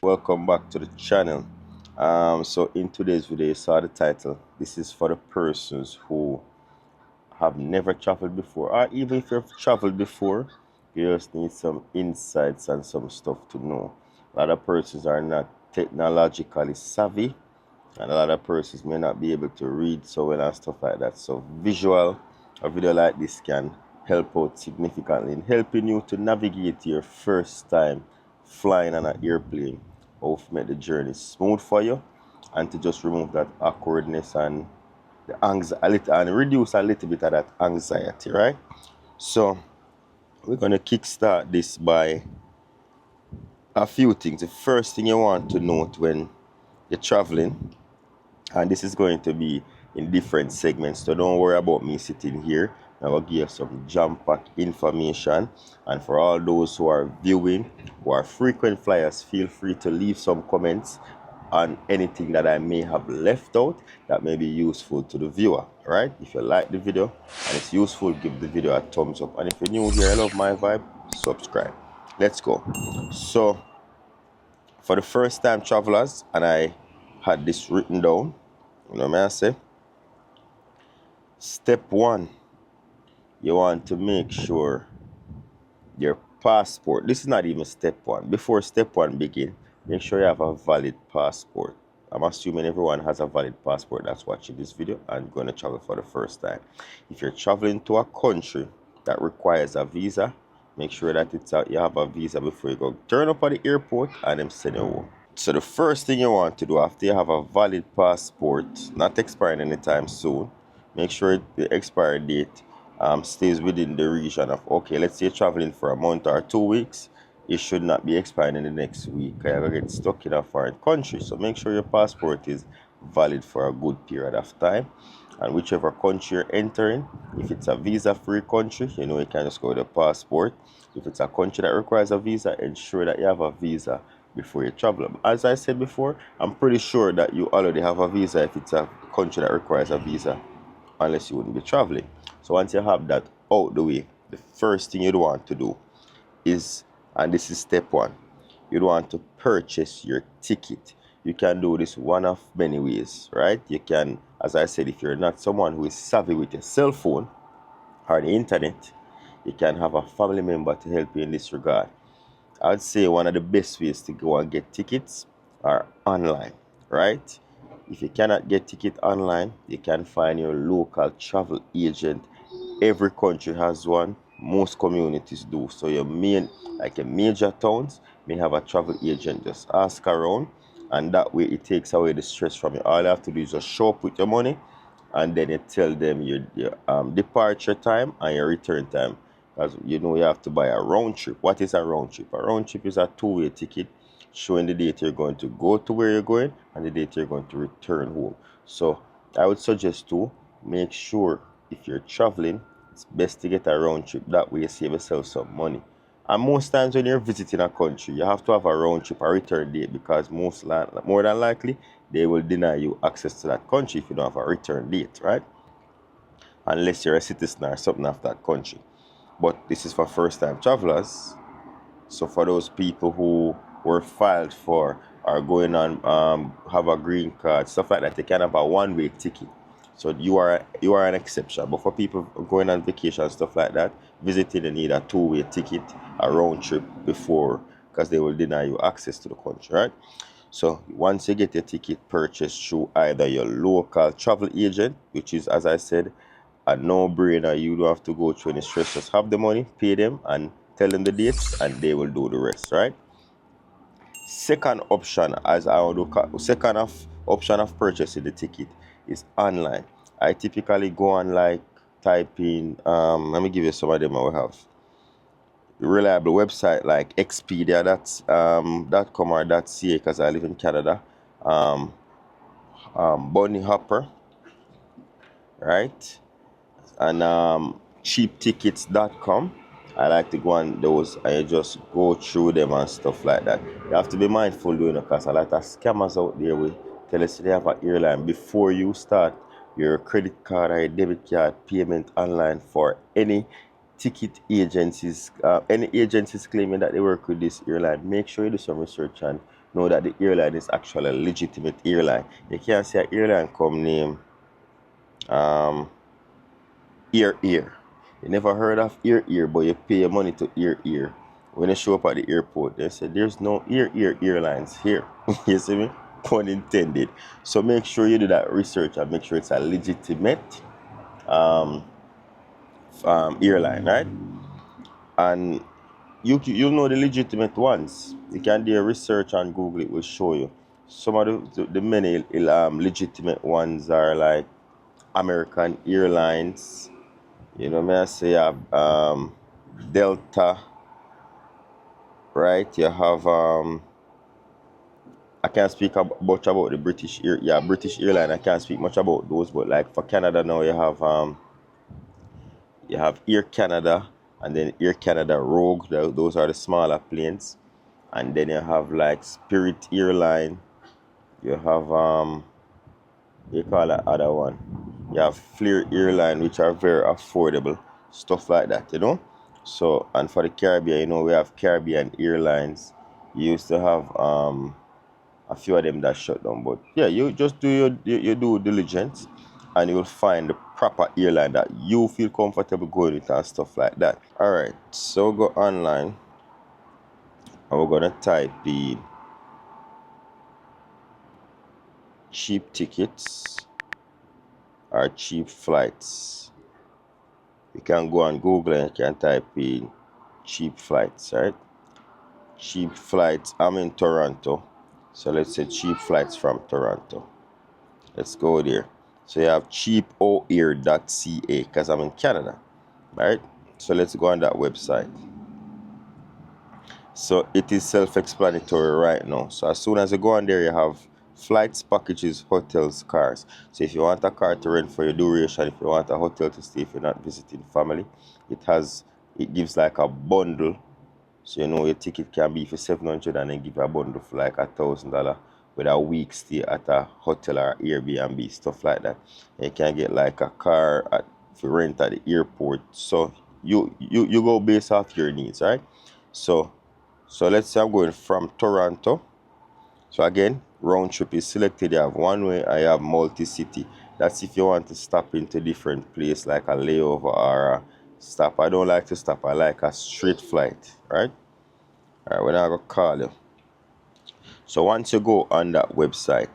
welcome back to the channel. So in today's video, you saw the title. This is for the persons who have never traveled before, or even if you've traveled before, you just need some insights and some stuff to know. A lot of persons are not technologically savvy, and a lot of persons may not be able to read so well and stuff like that. So a video like this can help out significantly in helping you to navigate your first time flying on an airplane, how to make the journey smooth for you, and to just remove that awkwardness and the anxiety and reduce a little bit of that anxiety, right? So we're going to kickstart this by a few things. The first thing you want to note when you're traveling, and this is going to be in different segments, so don't worry about me sitting here. I will give you some jam-packed information, and for all those who are viewing, who are frequent flyers, feel free to leave some comments on anything that I may have left out that may be useful to the viewer. Right? If you like the video and it's useful, give the video a thumbs up, and if you're new here, I love my vibe, subscribe. Let's go. So for the first time travelers, and I had this written down, you know what I say? Step 1, you want to make sure your passport, this is not even step 1. Before step 1 begin, make sure you have a valid passport. I'm assuming everyone has a valid passport that's watching this video and going to travel for the first time. If you're traveling to a country that requires a visa, make sure that you have a visa before you go. Turn up at the airport and them send you home. So the first thing you want to do after you have a valid passport, not expiring anytime soon, make sure the expiry date stays within the region of, okay, let's say you're traveling for a month or 2 weeks, it should not be expiring in the next week. You're going to get stuck in a foreign country. So make sure your passport is valid for a good period of time. And whichever country you're entering, if it's a visa-free country, you know, you can just go with a passport. If it's a country that requires a visa, ensure that you have a visa before you travel. As I said before, I'm pretty sure that you already have a visa if it's a country that requires a visa, unless you wouldn't be traveling. So once you have that out the way, the first thing you'd want to do is, and this is step 1, you'd want to purchase your ticket. You can do this one of many ways, right? You can, as I said, if you're not someone who is savvy with your cell phone or the internet, you can have a family member to help you in this regard. I'd say one of the best ways to go and get tickets are online, right? If you cannot get ticket online, you can find your local travel agent. Every country has one. Most communities do. So your major towns may have a travel agent. Just ask around, and that way it takes away the stress from you. All you have to do is just show up with your money, and then you tell them your departure time and your return time. Because you know you have to buy a round trip. What is a round trip? A round trip is a two-way ticket showing the date you're going to go to where you're going and the date you're going to return home. So I would suggest to make sure if you're traveling, it's best to get a round trip. That way you save yourself some money. And most times when you're visiting a country, you have to have a round trip or return date, because more than likely they will deny you access to that country if you don't have a return date, right? Unless you're a citizen or something of that country. But this is for first time travelers. So for those people who were filed for or going on have a green card, stuff like that, they can have a one-way ticket. So you are an exception. But for people going on vacation, stuff like that, visiting, they need a two-way ticket, a round trip before, because they will deny you access to the country, right? So once you get your ticket purchased through either your local travel agent, which is, as I said, a no-brainer, you don't have to go through any stress. Just have the money, pay them, and tell them the dates, and they will do the rest, right? Second option, option of purchasing the ticket is online. I typically go on, like, type in, let me give you some of them I will have. Reliable website like Expedia, that's .com or .ca, because I live in Canada. Bunny Hopper, right? And cheaptickets.com. I like to go on those and you just go through them and stuff like that. You have to be mindful doing it, because a lot of scammers out there will tell us they have an airline before you start your credit card or your debit card payment online for any ticket agencies, any agencies claiming that they work with this airline. Make sure you do some research and know that the airline is actually a legitimate airline. You can't see an airline come name Ear. You never heard of Ear, but you pay your money to Ear. When you show up at the airport, they say there's no Ear airlines here. You see me? Pun intended. So make sure you do that research and make sure it's a legitimate airline, right? And you'll know the legitimate ones. You can do your research on Google, it will show you. Some of the many legitimate ones are like American Airlines. You know, may I say Delta, right? You have I can't speak much about the British airline. I can't speak much about those, but like for Canada now, you have Air Canada, and then Air Canada Rogue. Those are the smaller planes, and then you have like Spirit Airline. You have you call that other one. You have Flair Airline, which are very affordable, stuff like that, you know. So, and for the Caribbean, you know, we have Caribbean Airlines. You used to have a few of them that shut down, but yeah, you just do your due diligence, and you'll find the proper airline that you feel comfortable going with and stuff like that. All right, so go online, and we're gonna type in cheap tickets or cheap flights. You can go on Google and you can type in cheap flights, right? Cheap flights. I'm in Toronto, so let's say cheap flights from Toronto. Let's go there. So you have cheapoair.ca because I'm in Canada, right? So let's go on that website. So it is self-explanatory right now. So as soon as you go on there, you have flights, packages, hotels, cars. So if you want a car to rent for your duration, if you want a hotel to stay if you're not visiting family, it gives like a bundle. So you know your ticket can be for $700 and then give you a bundle for like $1,000 with a week stay at a hotel or Airbnb, stuff like that. And you can get like a car for rent at the airport. So you go based off your needs, right? So let's say I'm going from Toronto. So again, round trip is selected. You have one way and you have multi-city. That's if you want to stop into different place like a layover or a stop. I don't like to stop. I like a straight flight, right? All right, when I go call you. So once you go on that website,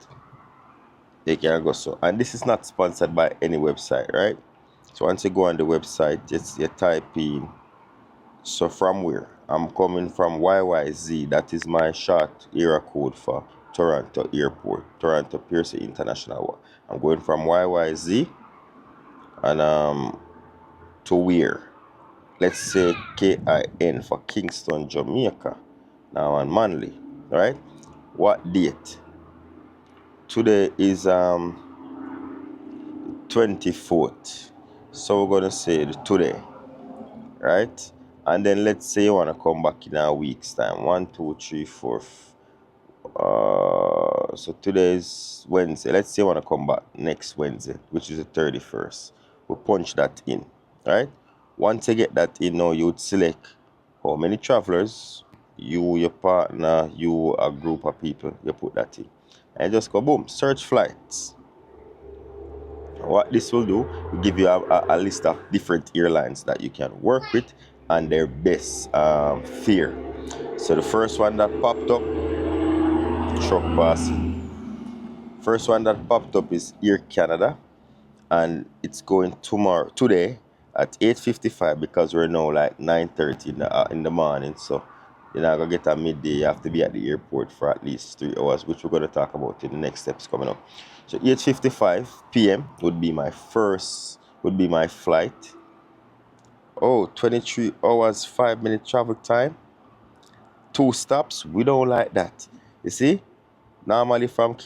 you can go so. And this is not sponsored by any website, right? So once you go on the website, just you type in. So from where? I'm coming from YYZ. That is my short area code for Toronto Airport, Toronto Pearson International. I'm going from YYZ and to where? Let's say KIN for Kingston, Jamaica. Now on Manly, right? What date? Today is 24th. So we're gonna say today, right? And then let's say you wanna come back in a week's time. 1, 2, 3, 4. So today is Wednesday. Let's say you wanna come back next Wednesday, which is the 31st. We'll punch that in, right? Once you get that in, now you would select how many travelers, you, your partner, you, a group of people, you put that in. And just go boom, search flights. What this will do, will give you a list of different airlines that you can work with and their best fare. So the first one that popped up, truck pass. First one that popped up is Air Canada, and it's going today at 8:55 because we're now like 9:30 in the morning. So you're not gonna get a midday. You have to be at the airport for at least 3 hours, which we're gonna talk about in the next steps coming up. So 8:55 p.m. would be my flight. Oh, 23 hours, 5-minute travel time. 2 stops. We don't like that. You see? Normally from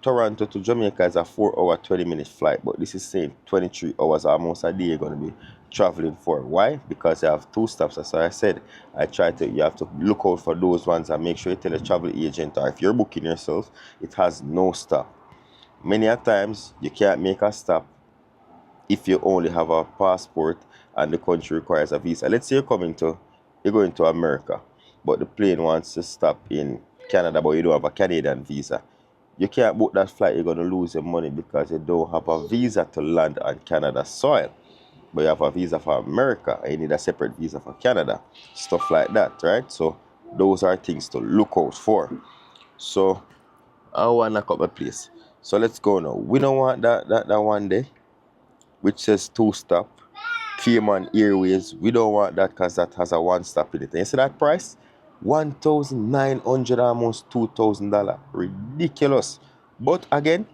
Toronto to Jamaica is a 4-hour, 20-minute flight, but this is saying 23 hours, almost a day you're going to be traveling for. Why? Because you have 2 stops. As I said, you have to look out for those ones and make sure you tell the travel agent, or if you're booking yourself, it has no stop. Many a times you can't make a stop if you only have a passport and the country requires a visa. Let's say you're going to America, but the plane wants to stop in Canada, but you don't have a Canadian visa. You can't book that flight, you're going to lose your money because you don't have a visa to land on Canada soil. But you have a visa for America and you need a separate visa for Canada. Stuff like that, right? So those are things to look out for. So I want to come a place. So let's go now. We don't want that one day, which says 2-stop. Cayman Airways. We don't want that because that has a 1-stop in it. And you see that price? $1,900, almost $2,000. Ridiculous. But again,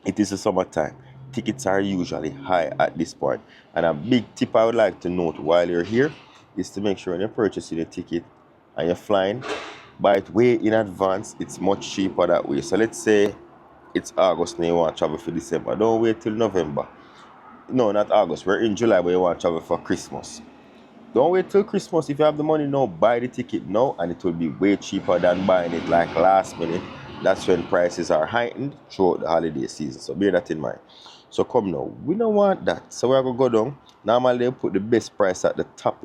it is the summertime. Tickets are usually high at this point. And a big tip I would like to note while you're here is to make sure when you're purchasing a ticket and you're flying, buy it way in advance. It's much cheaper that way. So let's say it's August and you want to travel for December. Don't wait till November. No, not August. We're in July, but you want to travel for Christmas. Don't wait till Christmas. If you have the money now, buy the ticket now, and it will be way cheaper than buying it like last minute. That's when prices are heightened throughout the holiday season. So bear that in mind. So come now. We don't want that. So we're going to go down. Normally they put the best price at the top,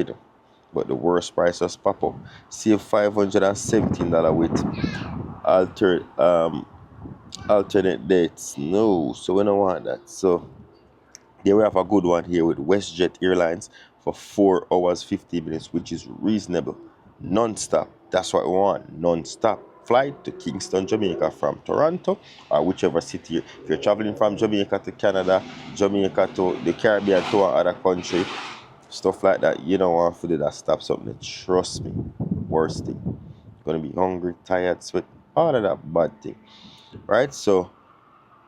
but the worst price just pop up. Save $517 with alternate dates. No. So we don't want that. So there we have a good one here with WestJet Airlines for 4 hours 50 minutes, which is reasonable. Non-stop. That's what we want. Non-stop flight to Kingston, Jamaica from Toronto or whichever city. If you're traveling from Jamaica to Canada, Jamaica to the Caribbean to another country, stuff like that, you don't want to do that. Stop something. Trust me. Worst thing. Gonna be hungry, tired, sweat, all of that bad thing. Right? So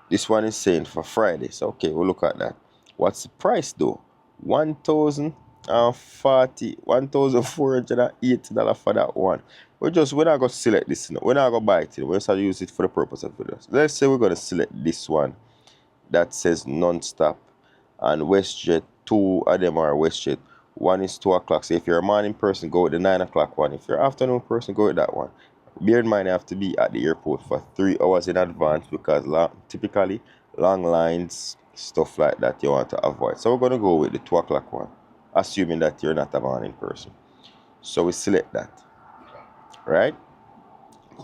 this one is saying for Friday. So okay, we'll look at that. What's the price though? $1,480 for that one. We're not going to select this. We're not going to buy it. We're just going to use it for the purpose of videos. Let's say we're going to select this one that says non-stop. And WestJet, 2 of them are WestJet. One is 2 o'clock. So if you're a morning person, go with the 9 o'clock one. If you're an afternoon person, go with that one. Bear in mind, you have to be at the airport for 3 hours in advance because typically long lines, stuff like that you want to avoid. So we're going to go with the 2 o'clock one, assuming that you're not a morning person. So we select that. Right?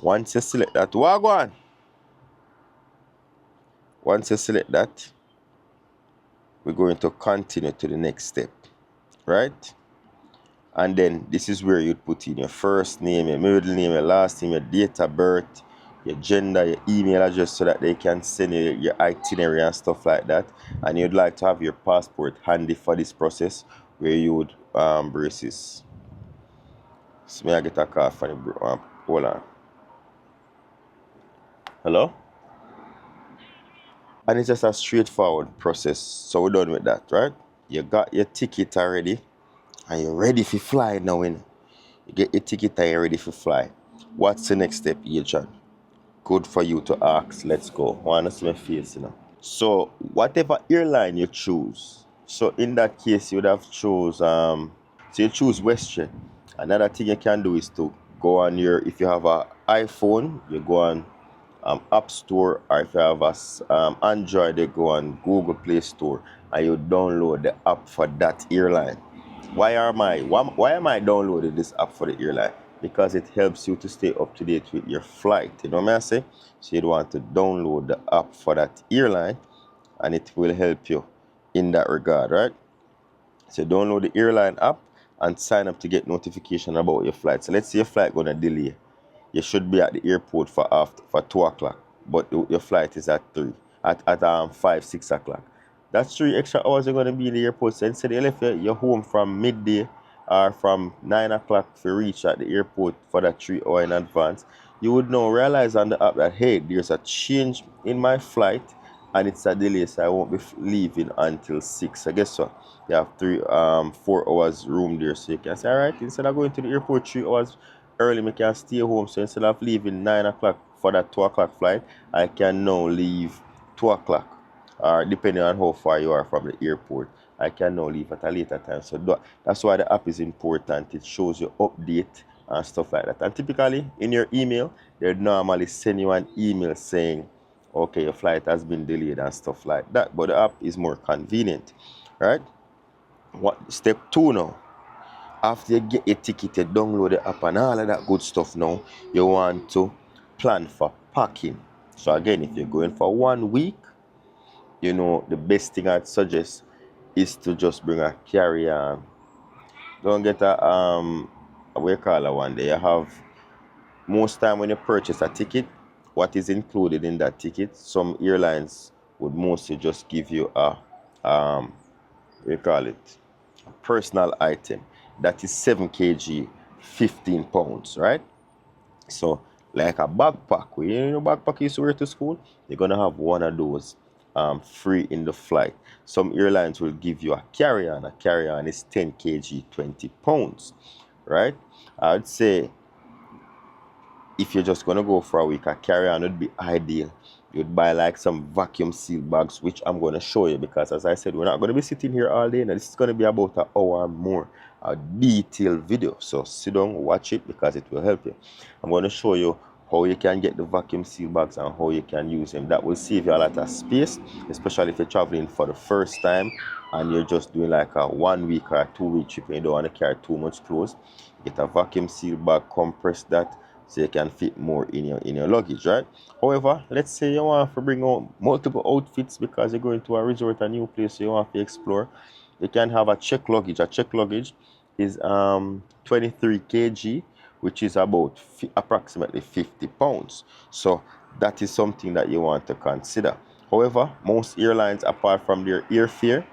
Once you select that, Wagwan. Once you select that, we're going to continue to the next step. Right? And then this is where you'd put in your first name, your middle name, your last name, your date of birth, your gender, your email address so that they can send you your itinerary and stuff like that. And you'd like to have your passport handy for this process where you would braces. So may I get a call from the hold on. Hello? And it's just a straightforward process. So we're done with that, right? You got your ticket already and you're ready for fly now. You get your ticket and you're ready for fly. What's the next step, Agent? Good for you to ask. Let's go. I want to see my face, So whatever airline you choose. So in that case, you would have chose so you choose WestJet. Another thing you can do is to go on if you have an iPhone, you go on App Store, or if you have a Android, you go on Google Play Store and you download the app for that airline. Why am I downloading this app for the airline? Because it helps you to stay up to date with your flight. You know what I say? So you'd want to download the app for that airline and it will help you in that regard, right? So download the airline app and sign up to get notification about your flight. So let's say your flight gonna delay. You should be at the airport for 2 o'clock, but your flight is at 5, 6 o'clock. That's 3 extra hours you're going to be in the airport. So instead you left your home from midday or from 9 o'clock to reach at the airport for that 3 hour in advance, you would now realize on the app that, hey, there's a change in my flight and it's a delay, so I won't be leaving until 6. So guess what? You have 4 hours room there, so you can say, all right, instead of going to the airport 3 hours early, I can stay home. So instead of leaving 9 o'clock for that 2 o'clock flight, I can now leave 2 o'clock. Or depending on how far you are from the airport, I can now leave at a later time. So that's why the app is important. It shows you update and stuff like that. And typically in your email, they normally send you an email saying, okay, your flight has been delayed and stuff like that. But the app is more convenient, right? Step 2 now. After you get your ticket, you download the app and all of that good stuff now, you want to plan for packing. So again, if you're going for 1 week, you know, the best thing I'd suggest is to just bring a carry-on. Don't get a what you call a one day. You have most time when you purchase a ticket, what is included in that ticket, some airlines would mostly just give you a what you call it, a personal item that is 7 kg, 15 pounds, right? So, like a backpack, where you know backpack you used to wear to school, you're gonna have one of those free in the flight. Some airlines will give you a carry-on. A carry-on is 10 kg, 20 pounds, right? I'd say if you're just gonna go for a week, a carry-on would be ideal. You'd buy like some vacuum seal bags, which I'm gonna show you because, as I said, we're not gonna be sitting here all day. Now this is gonna be about an hour or more, a detailed video. So sit down, watch it because it will help you. I'm gonna show you how you can get the vacuum seal bags and how you can use them. That will save you a lot of space, especially if you're traveling for the first time and you're just doing like a 1 week or a 2 week trip and you don't want to carry too much clothes. Get a vacuum seal bag, compress that so you can fit more in your luggage, right? However, let's say you want to bring out multiple outfits because you're going to a resort, a new place, so you want to explore. You can have a check luggage. A check luggage is 23 kg, which is about approximately 50 pounds. So that is something that you want to consider. However, most airlines, apart from their airfare,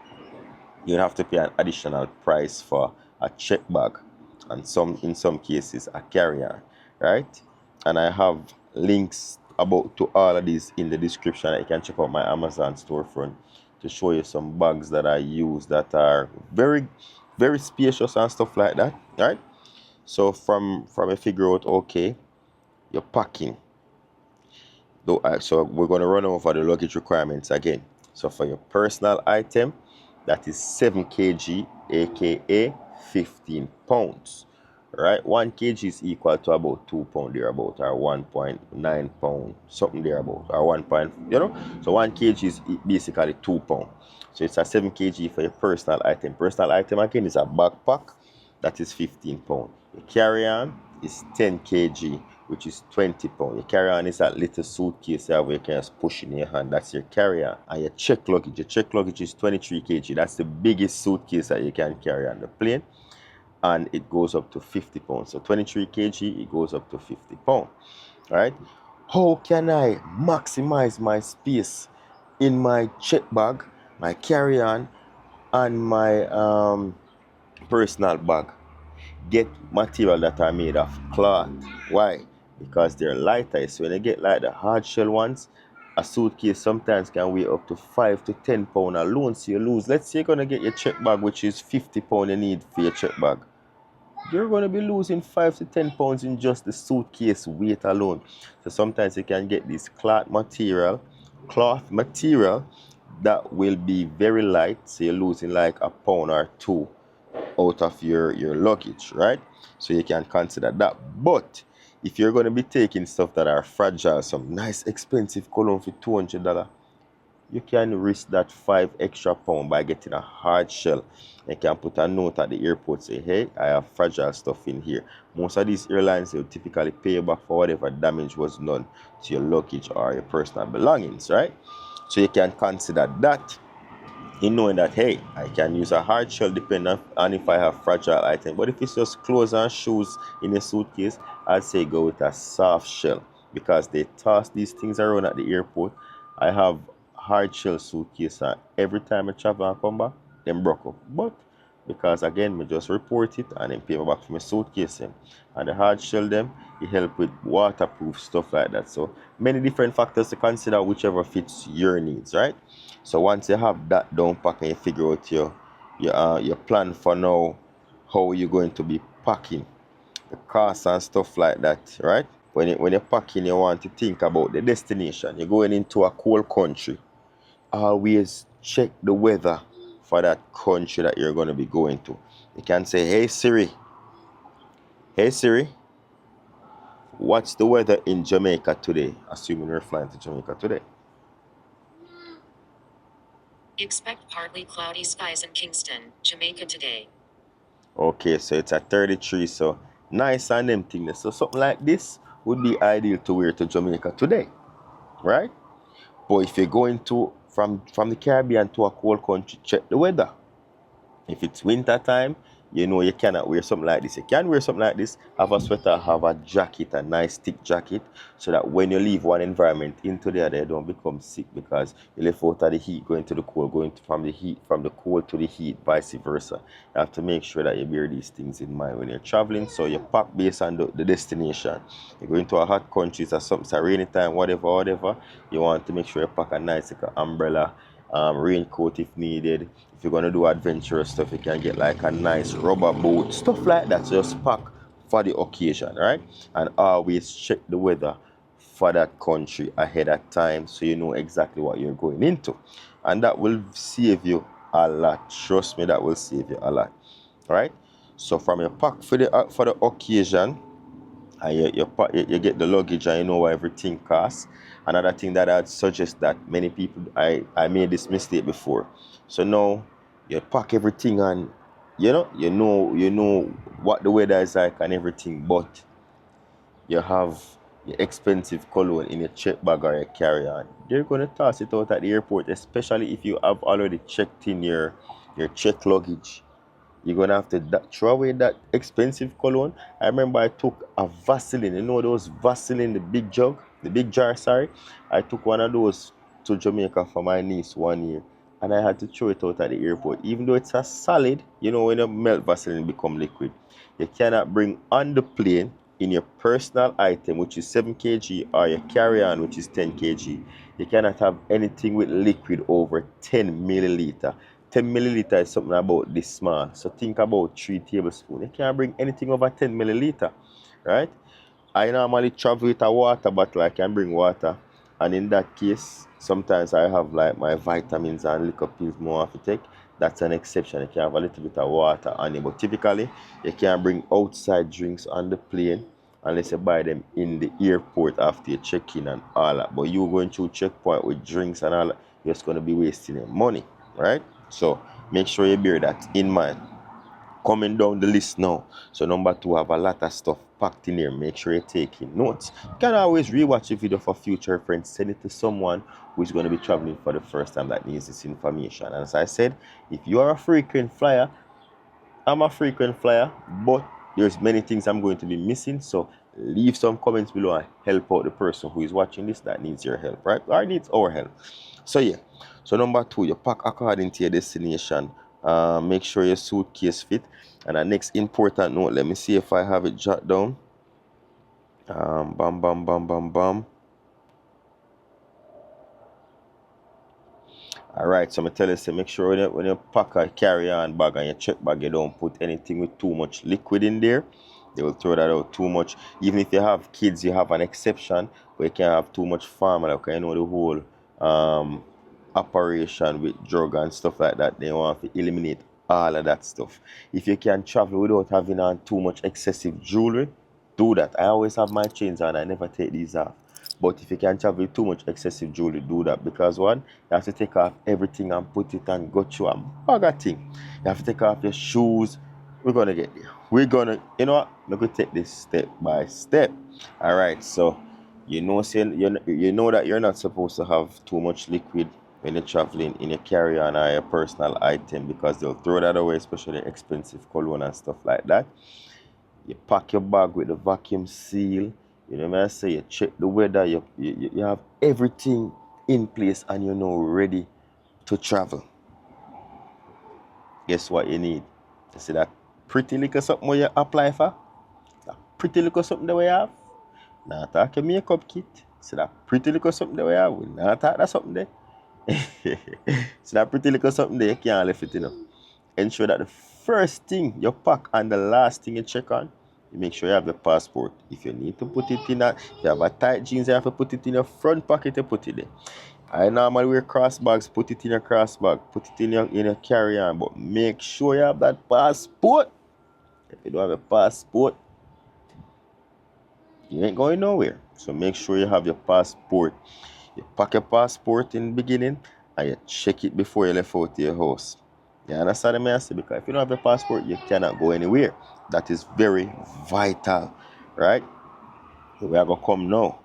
you have to pay an additional price for a check bag and in some cases a carry-on, right? And I have links about to all of these in the description. You can check out my Amazon storefront to show you some bags that I use that are very, very spacious and stuff like that, right? So from a figure out, okay, you're packing. So we're going to run over the luggage requirements again. So for your personal item, that is 7 kg, aka 15 pounds. Right? 1 kg is equal to about 2 pounds thereabout, or 1.9 pound, something thereabout, or 1 point, you know. So 1 kg is basically 2 pounds. So it's a 7 kg for your personal item. Personal item again is a backpack, that is 15 pounds. Your carry-on is 10 kg, which is 20 pounds. Your carry-on is a little suitcase where you can just push in your hand. That's your carry-on. And your check luggage is 23 kg. That's the biggest suitcase that you can carry on the plane. And it goes up to 50 pounds. So 23 kg, it goes up to 50 pounds. Right? How can I maximize my space in my check bag, my carry-on, and my personal bag? Get material that are made of cloth. Why? Because they're lighter. So when you get like the hard shell ones, a suitcase sometimes can weigh up to 5 to 10 pounds alone. So you lose. Let's say you're gonna get your check bag, which is 50 pounds you need for your check bag. You're gonna be losing 5 to 10 pounds in just the suitcase weight alone. So sometimes you can get this cloth material that will be very light. So you're losing like a pound or two out of your luggage, right? So you can consider that. But if you're going to be taking stuff that are fragile, some nice expensive cologne for $200, you can risk that 5 extra pound by getting a hard shell. You can put a note at the airport, say, hey, I have fragile stuff in here. Most of these airlines will typically pay you back for whatever damage was done to your luggage or your personal belongings, right? So you can consider that in knowing that, hey, I can use a hard shell depending on if I have fragile items. But if it's just clothes and shoes in a suitcase, I'd say go with a soft shell because they toss these things around at the airport. I have hard shell suitcase and every time I travel and come back, them broke up. But because again, me just report it and then pay me back for my suitcase them. And the hard shell them, it help with waterproof stuff like that. So many different factors to consider, whichever fits your needs, right? So once you have that down pack and you figure out your plan for now, how you're going to be packing, the costs and stuff like that, right? When you're packing, you want to think about the destination. You're going into a cold country. Always check the weather for that country that you're going to be going to. You can say, hey Siri, what's the weather in Jamaica today? Assuming you're flying to Jamaica today. Expect partly cloudy skies in Kingston, Jamaica today. Okay, so it's at 33, so nice and them things. So something like this would be ideal to wear to Jamaica today, right? But if you're going to from the Caribbean to a cold country, check the weather. If it's winter time, you know you cannot wear something like this. You can wear something like this, have a sweater, have a jacket, a nice thick jacket, so that when you leave one environment into the other, you don't become sick because you left out of the heat, going to the cold, from the cold to the heat, vice versa. You have to make sure that you bear these things in mind when you're traveling. So you pack based on the destination. You're going to a hot country, or something, it's a rainy time, whatever. You want to make sure you pack a nice like a umbrella, raincoat if needed. If you're gonna do adventurous stuff, you can get like a nice rubber boot, stuff like that. So just pack for the occasion, right? And always check the weather for that country ahead of time so you know exactly what you're going into. And that will save you a lot. Trust me, that will save you a lot. Right? So from your pack for the occasion, and you get the luggage and you know what everything costs. Another thing that I'd suggest that many people, I made this mistake before. So now you pack everything and you know what the weather is like and everything, but you have your expensive cologne in your check bag or your carry-on. They're gonna toss it out at the airport, especially if you have already checked in your check luggage. You're gonna have to throw away that expensive cologne. I remember I took a Vaseline, you know those Vaseline, the big jug, the big jar, sorry. I took one of those to Jamaica for my niece 1 year, and I had to throw it out at the airport. Even though it's a solid, when you melt Vaseline become liquid. You cannot bring on the plane in your personal item, which is 7 kg, or your carry-on, which is 10 kg. You cannot have anything with liquid over 10 milliliter. 10 milliliter is something about this small. So think about 3 tablespoons. You can't bring anything over 10 milliliter, right? I normally travel with a water bottle. I can bring water. And in that case, sometimes I have like my vitamins and liquor pills more have to take. That's an exception. You can have a little bit of water on it. But typically, you can't bring outside drinks on the plane unless you buy them in the airport after you check in and all that. But you going through checkpoint with drinks and all that, you're just going to be wasting your money, right? So make sure you bear that in mind. Coming down the list now. So number 2, have a lot of stuff packed in here. Make sure you're taking notes. You can always rewatch the video for future reference. Send it to someone who is going to be traveling for the first time that needs this information. And as I said, if you are a frequent flyer, I'm a frequent flyer, but there's many things I'm going to be missing. So leave some comments below and help out the person who is watching this that needs your help, right? Or needs our help. So yeah. So number 2, you pack according to your destination. Make sure your suitcase fit. And the next important note, let me see if I have it jot down. Bam, bam, bam, bam, bam. Alright, so I'm tell you, say make sure when you pack a carry-on bag and your check bag, you don't put anything with too much liquid in there. They will throw that out too much. Even if you have kids, you have an exception, but you can't have too much formula. Okay, the whole operation with drug and stuff like that. They want to eliminate all of that stuff. If you can travel without having on too much excessive jewelry, do that. I always have my chains on. I never take these off. But if you can travel with too much excessive jewelry, do that. Because one, you have to take off everything and put it and go through a bag of thing. You have to take off your shoes. We're going to get there. We're going to, you know what? We're going to take this step by step. All right. So, you know that you're not supposed to have too much liquid when you're traveling in your carry-on or your personal item because they'll throw that away, especially expensive cologne and stuff like that. You pack your bag with the vacuum seal. You know what I say? You check the weather. You have everything in place and you're now ready to travel. Guess what you need? You see that pretty little something where you apply for? That pretty little something that we have? Now talk your makeup kit. See that pretty little something that we have? We not talk that something there. See that pretty little something there? You can't leave it, Ensure that the first thing you pack and the last thing you check on, you make sure you have your passport. If you need to put it in if you have a tight jeans, you have to put it in your front pocket, you put it there. I normally wear cross bags, put it in your cross bag, put it in your carry-on, but make sure you have that passport. If you don't have a passport, you ain't going nowhere. So make sure you have your passport. You pack your passport in the beginning and you check it before you left out to your house. You understand what I say? Because if you don't have your passport, you cannot go anywhere. That is very vital, right? We are gonna come now.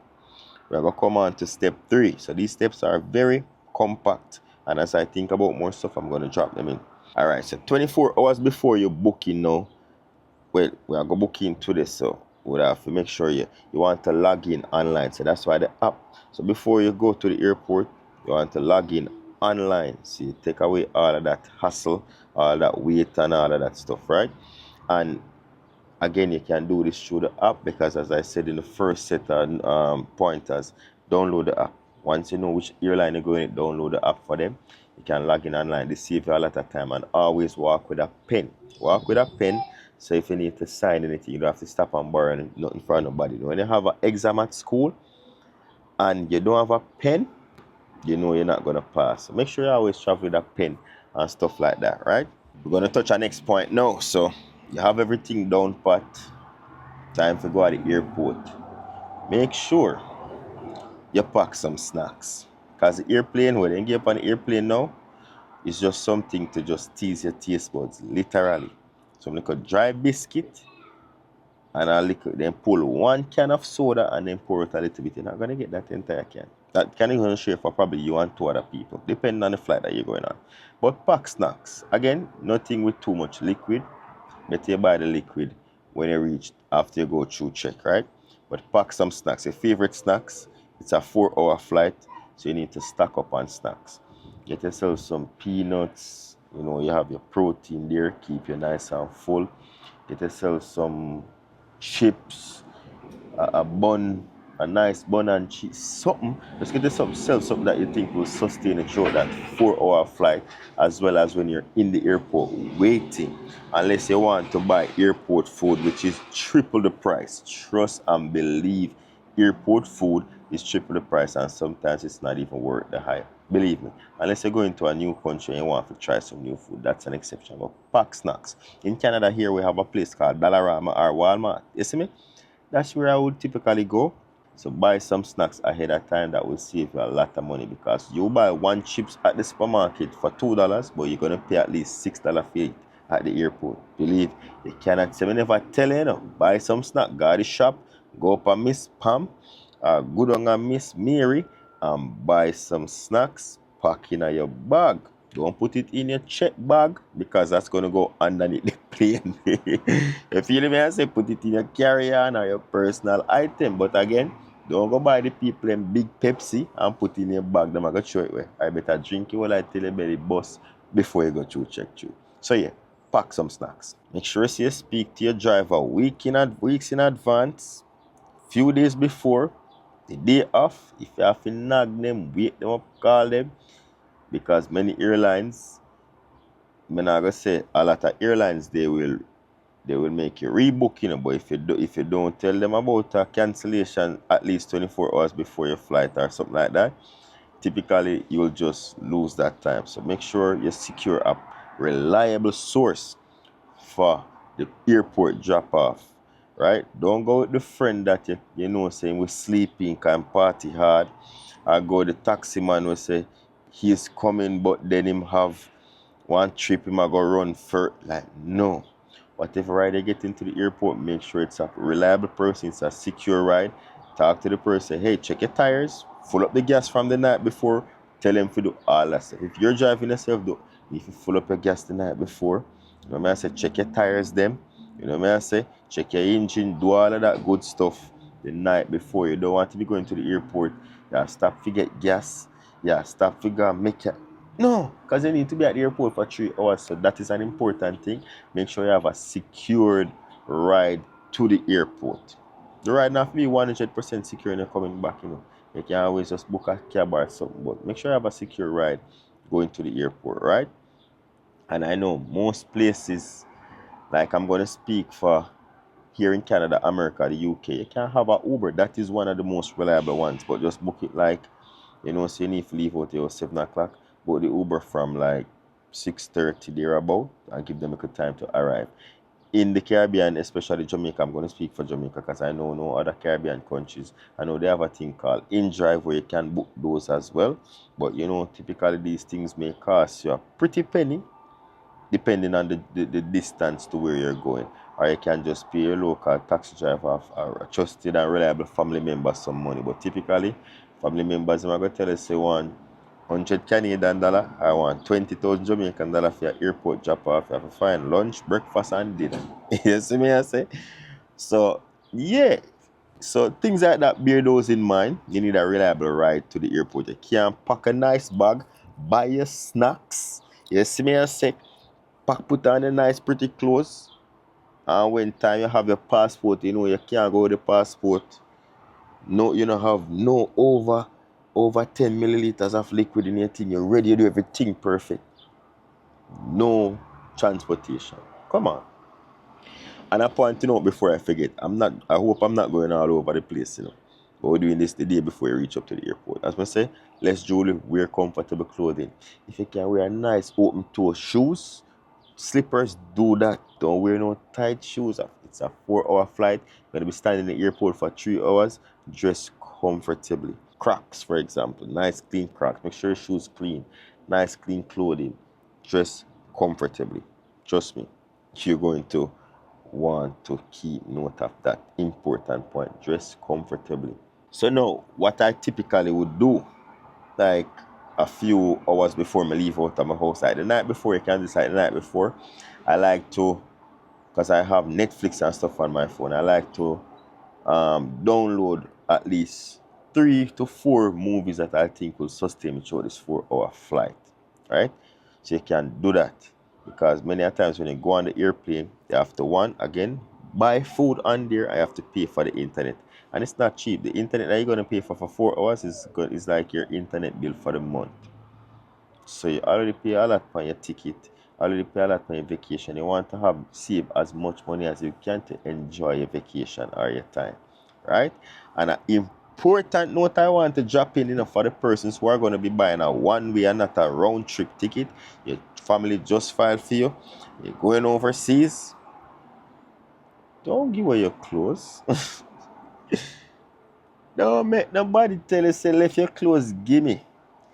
We are gonna come on to step 3. So these steps are very compact. And as I think about more stuff, I'm gonna drop them in. Alright, so 24 hours before you book in now, well, we are going to book into this, so we have to make sure you want to log in online. So that's why the app. So before you go to the airport, you want to log in online. So you take away all of that hassle, all that wait and all of that stuff, right? And again, you can do this through the app because, as I said in the first set of pointers, download the app. Once you know which airline you're going, download the app for them. You can log in online. This saves you a lot of time, and always walk with a pen. Walk with a pen. So if you need to sign anything, you don't have to stop and borrow nothing from nobody. When you have an exam at school and you don't have a pen, you know you're not gonna pass. So make sure you always travel with a pen and stuff like that, right? We're gonna touch our next point now. So you have everything down pat. Time to go to the airport. Make sure you pack some snacks. Cause the airplane, when you get up on the airplane now, it's just something to just tease your taste buds, literally. So I'm gonna dry biscuit and a little, then pull one can of soda and then pour it a little bit. You're not gonna get that entire can. That can is gonna share for probably you and 2 other people, depending on the flight that you're going on. But pack snacks. Again, nothing with too much liquid. Better you buy the liquid when you reach after you go through check, right? But pack some snacks. Your favorite snacks. It's a 4-hour flight, so you need to stock up on snacks. Get yourself some peanuts. You know, you have your protein there. Keep you nice and full. Get yourself some chips, a bun, a nice bun and cheese, something. Just get yourself something that you think will sustain you throughout that 4-hour flight, as well as when you're in the airport waiting. Unless you want to buy airport food, which is triple the price. Trust and believe, airport food is triple the price, and sometimes it's not even worth the hype. Believe me, unless you're going to a new country and you want to try some new food, that's an exception. But pack snacks. In Canada here, we have a place called Dollarama or Walmart. You see me? That's where I would typically go. So buy some snacks ahead of time. That will save you a lot of money, because you buy one chips at the supermarket for $2, but you're gonna pay at least $6 for it at the airport. Believe you cannot say me never tell you, buy some snack, go to the shop, go up and Miss Pam, good on and Miss Mary, and buy some snacks, pack in your bag. Don't put it in your check bag, because that's gonna go underneath the plane. You feel me? I say put it in your carry-on or your personal item. But again, don't go buy the people in big Pepsi and put it in your bag. Them I go throw it away. I better drink it while I tell you about the bus before you go through check through. So yeah, pack some snacks. Make sure you speak to your driver weeks in advance, few days before, the day off. If you have to nag them, wake them up, call them. Because many airlines, I'm not gonna say a lot of airlines, they will make you rebook, but if you don't tell them about a cancellation at least 24 hours before your flight or something like that, typically you will just lose that time. So make sure you secure a reliable source for the airport drop off, right? Don't go with the friend that you know saying we sleeping, can party hard. I go the taxi man will say he's coming, but then him have one trip him I go run for. Like, no. Whatever ride you get into the airport, make sure it's a reliable person, it's a secure ride. Talk to the person, hey, check your tires, fill up the gas from the night before, tell them to do all that stuff. If you're driving yourself, if you fill up your gas the night before, you know what I say, check your tires them, you know what I say, check your engine, do all of that good stuff the night before. You don't want to be going to the airport, stop to get gas, stop to go and make it. No, because you need to be at the airport for 3 hours, so that is an important thing. Make sure you have a secured ride to the airport. The ride not be 100% secure when you're coming back, You can always just book a cab or something, but make sure you have a secure ride going to the airport, right? And I know most places, like I'm going to speak for here in Canada, America, the UK, you can have a Uber. That is one of the most reliable ones, but just book it like, so you need to leave out here 7 o'clock, book the Uber from like 6:30 thereabout and give them a good time to arrive. In the Caribbean, especially Jamaica, I'm going to speak for Jamaica because I know no other Caribbean countries. I know they have a thing called in-drive where you can book those as well. But typically these things may cost you a pretty penny depending on the distance to where you're going. or you can just pay your local taxi driver or a trusted and reliable family member some money. But typically, family members are going to tell us say one 100 Canadian dollar, I want 20,000 Jamaican dollar for your airport drop off. You have to find lunch, breakfast, and dinner. You see me, I say? So, yeah. So, things like that, bear those in mind. You need a reliable ride to the airport. You can't pack a nice bag, buy your snacks. You see me, I say? Put on a nice, pretty clothes. And when time you have your passport, you know, you can't go with the passport. No, you don't have no over 10 milliliters of liquid in your thing. You're ready to do everything perfect. No transportation. Come on. And I point to note before I forget. I hope I'm not going all over the place, you know. But we're doing this the day before you reach up to the airport. As I say, let's Julie wear comfortable clothing. If you can wear nice open toe shoes, slippers, do that. Don't wear no tight shoes. It's a 4-hour flight. You're going to be standing in the airport for 3 hours. Dress comfortably. Crocs, for example. Nice clean Crocs. Make sure your shoes clean. Nice clean clothing. Dress comfortably. Trust me. You're going to want to keep note of that important point. Dress comfortably. So now, what I typically would do, like a few hours before I leave out of my house, like the night before, you can decide the night before, I like to, because I have Netflix and stuff on my phone, I like to download at least 3 to 4 movies that I think will sustain me through this 4-hour flight, right? So you can do that, because many a times when you go on the airplane, you have to, one, again, buy food on there. I have to pay for the internet, and it's not cheap. The internet that you're going to pay for 4 hours is like your internet bill for the month. So you already pay a lot for your ticket, already pay a lot for your vacation. You want to have save as much money as you can to enjoy your vacation or your time, right? And an important note I want to drop in, for the persons who are going to be buying a one-way and not a round-trip ticket. Your family just filed for you. You're going overseas. Don't give away your clothes. Don't make nobody tell you say left your clothes. Give me.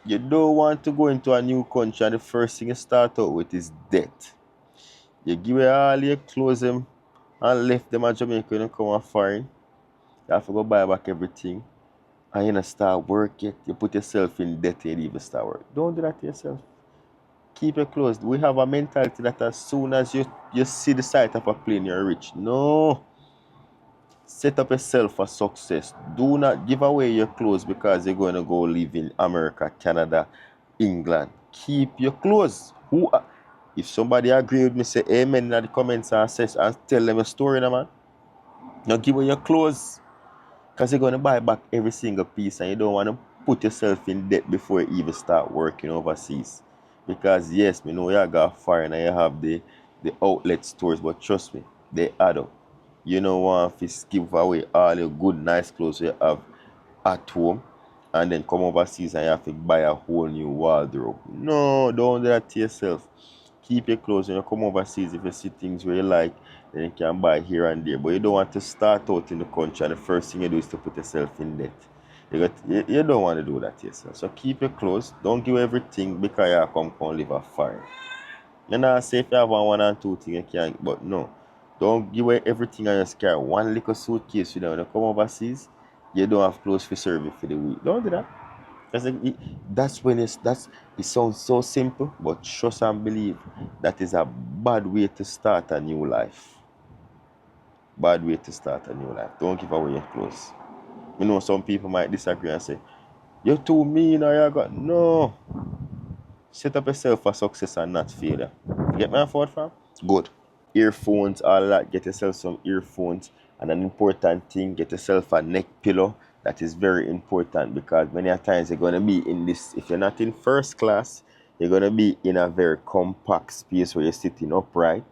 You don't want to go into a new country and the first thing you start out with is debt. You give away all your clothes them and left them at Jamaica when you come on foreign. You have to go buy back everything. And you not start work yet. You put yourself in debt and you even start work. Don't do that to yourself. Keep it closed. We have a mentality that as soon as you see the sight of a plane, you're rich. No. Set up yourself for success. Do not give away your clothes because you're going to go live in America, Canada, England. Keep your clothes. If somebody agree with me, say amen in the comments and tell them a story, man. Now give away your clothes because you're going to buy back every single piece and you don't want to put yourself in debt before you even start working overseas. Because yes, we know you got foreign and you have the outlet stores, but trust me, they add up. You don't want to give away all your good, nice clothes you have at home and then come overseas and you have to buy a whole new wardrobe. No, don't do that to yourself. Keep your clothes when you come overseas. If you see things where you like, then you can buy here and there. But you don't want to start out in the country and the first thing you do is to put yourself in debt. You don't want to do that to yourself. So keep your clothes. Don't give everything because you come live a foreign. You know, say if you have one and two things you can't, but no. Don't give away everything and just carry one little suitcase with you. When you come overseas, you don't have clothes for service for the week. Don't do that. That's when it sounds so simple, but trust and believe that is a bad way to start a new life. Bad way to start a new life. Don't give away your clothes. You know, some people might disagree and say, you're too mean or you got. No. Set up yourself for success and not failure. You get me on forward, fam? Good. Earphones, all that. Get yourself some earphones. And an important thing, get yourself a neck pillow. That is very important because many a times you're going to be in this, if you're not in first class, you're going to be in a very compact space where you're sitting upright.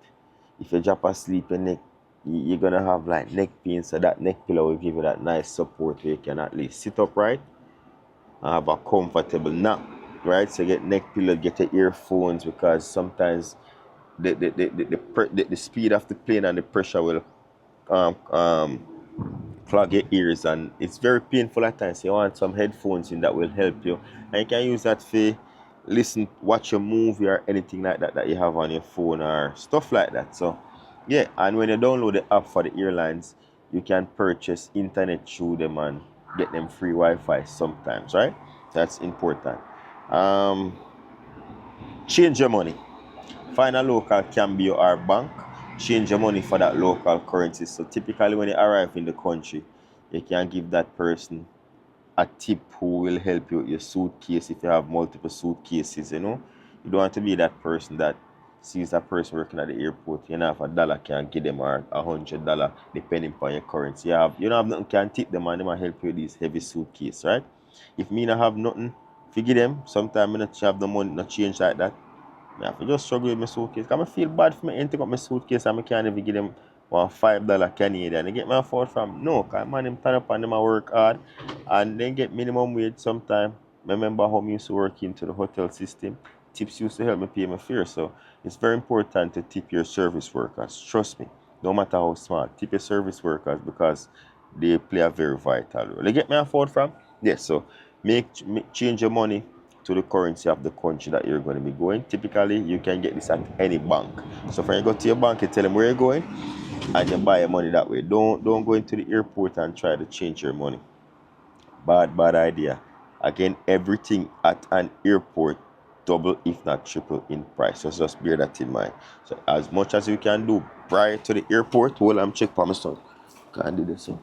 If you drop asleep, you're going to have like neck pain. So that neck pillow will give you that nice support where you can at least sit upright and have a comfortable nap. Right? So get neck pillow, get your earphones because sometimes the speed of the plane and the pressure will um, um, clog your ears and it's very painful at times. So you want some headphones in that will help you. And you can use that for listen, watch a movie or anything like that that you have on your phone or stuff like that. So Yeah, and when you download the app for the airlines, you can purchase internet through them and get them free Wi-Fi sometimes, right? That's important. Um, Change your money. Find a local Cambio or bank. Change your money for that local currency. So typically when you arrive in the country, you can give that person a tip who will help you with your suitcase if you have multiple suitcases, you know. You don't want to be that person that sees a person working at the airport, you know, have $1 can give them or $100 depending upon your currency. You don't have nothing can tip them and they might help you with these heavy suitcase, right? If me not have nothing, forgive them. Sometimes I not have the money, not change like that. I have to just struggle with my suitcase. Cause I feel bad for me emptying up my suitcase and I can't even give them one $5 Canadian. They get my fault from no, cause man them turn up and them a work hard and then get minimum wage sometime. Remember how me used to work into the hotel system. Tips used to help me pay my fare. So it's very important to tip your service workers. Trust me. No matter how small. Tip your service workers because they play a very vital role. They get me a fault from? Yes, so make change your money to the currency of the country that you're going to be going. Typically, you can get this at any bank. So when you go to your bank, you tell them where you're going, and you buy your money that way. Don't go into the airport and try to change your money. Bad idea. Again, everything at an airport double if not triple in price. So just bear that in mind. So as much as you can do prior to the airport, well, I'm check for my son. Can't do this. So.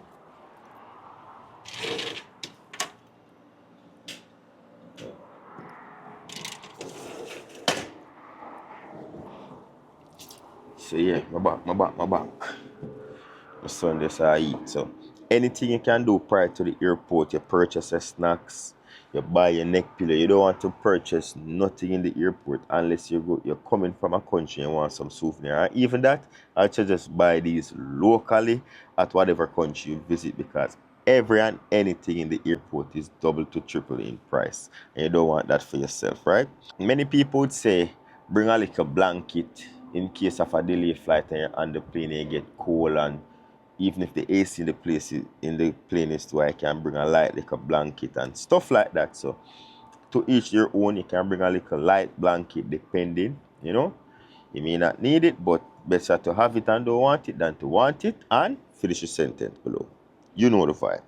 So yeah, my back. My son just eat. So anything you can do prior to the airport, you purchase your snacks, you buy your neck pillow. You don't want to purchase nothing in the airport unless you're coming from a country and want some souvenir. And even that, I should just buy these locally at whatever country you visit because every and anything in the airport is double to triple in price. And you don't want that for yourself, right? Many people would say bring a little blanket in case of a delayed flight and you're on the plane and you get cold and even if the AC in the in the plane is too, I can bring a light like a blanket and stuff like that. So to each your own, you can bring a little light blanket depending, you know. You may not need it, but better to have it and don't want it than to want it and finish your sentence below. You know the vibe,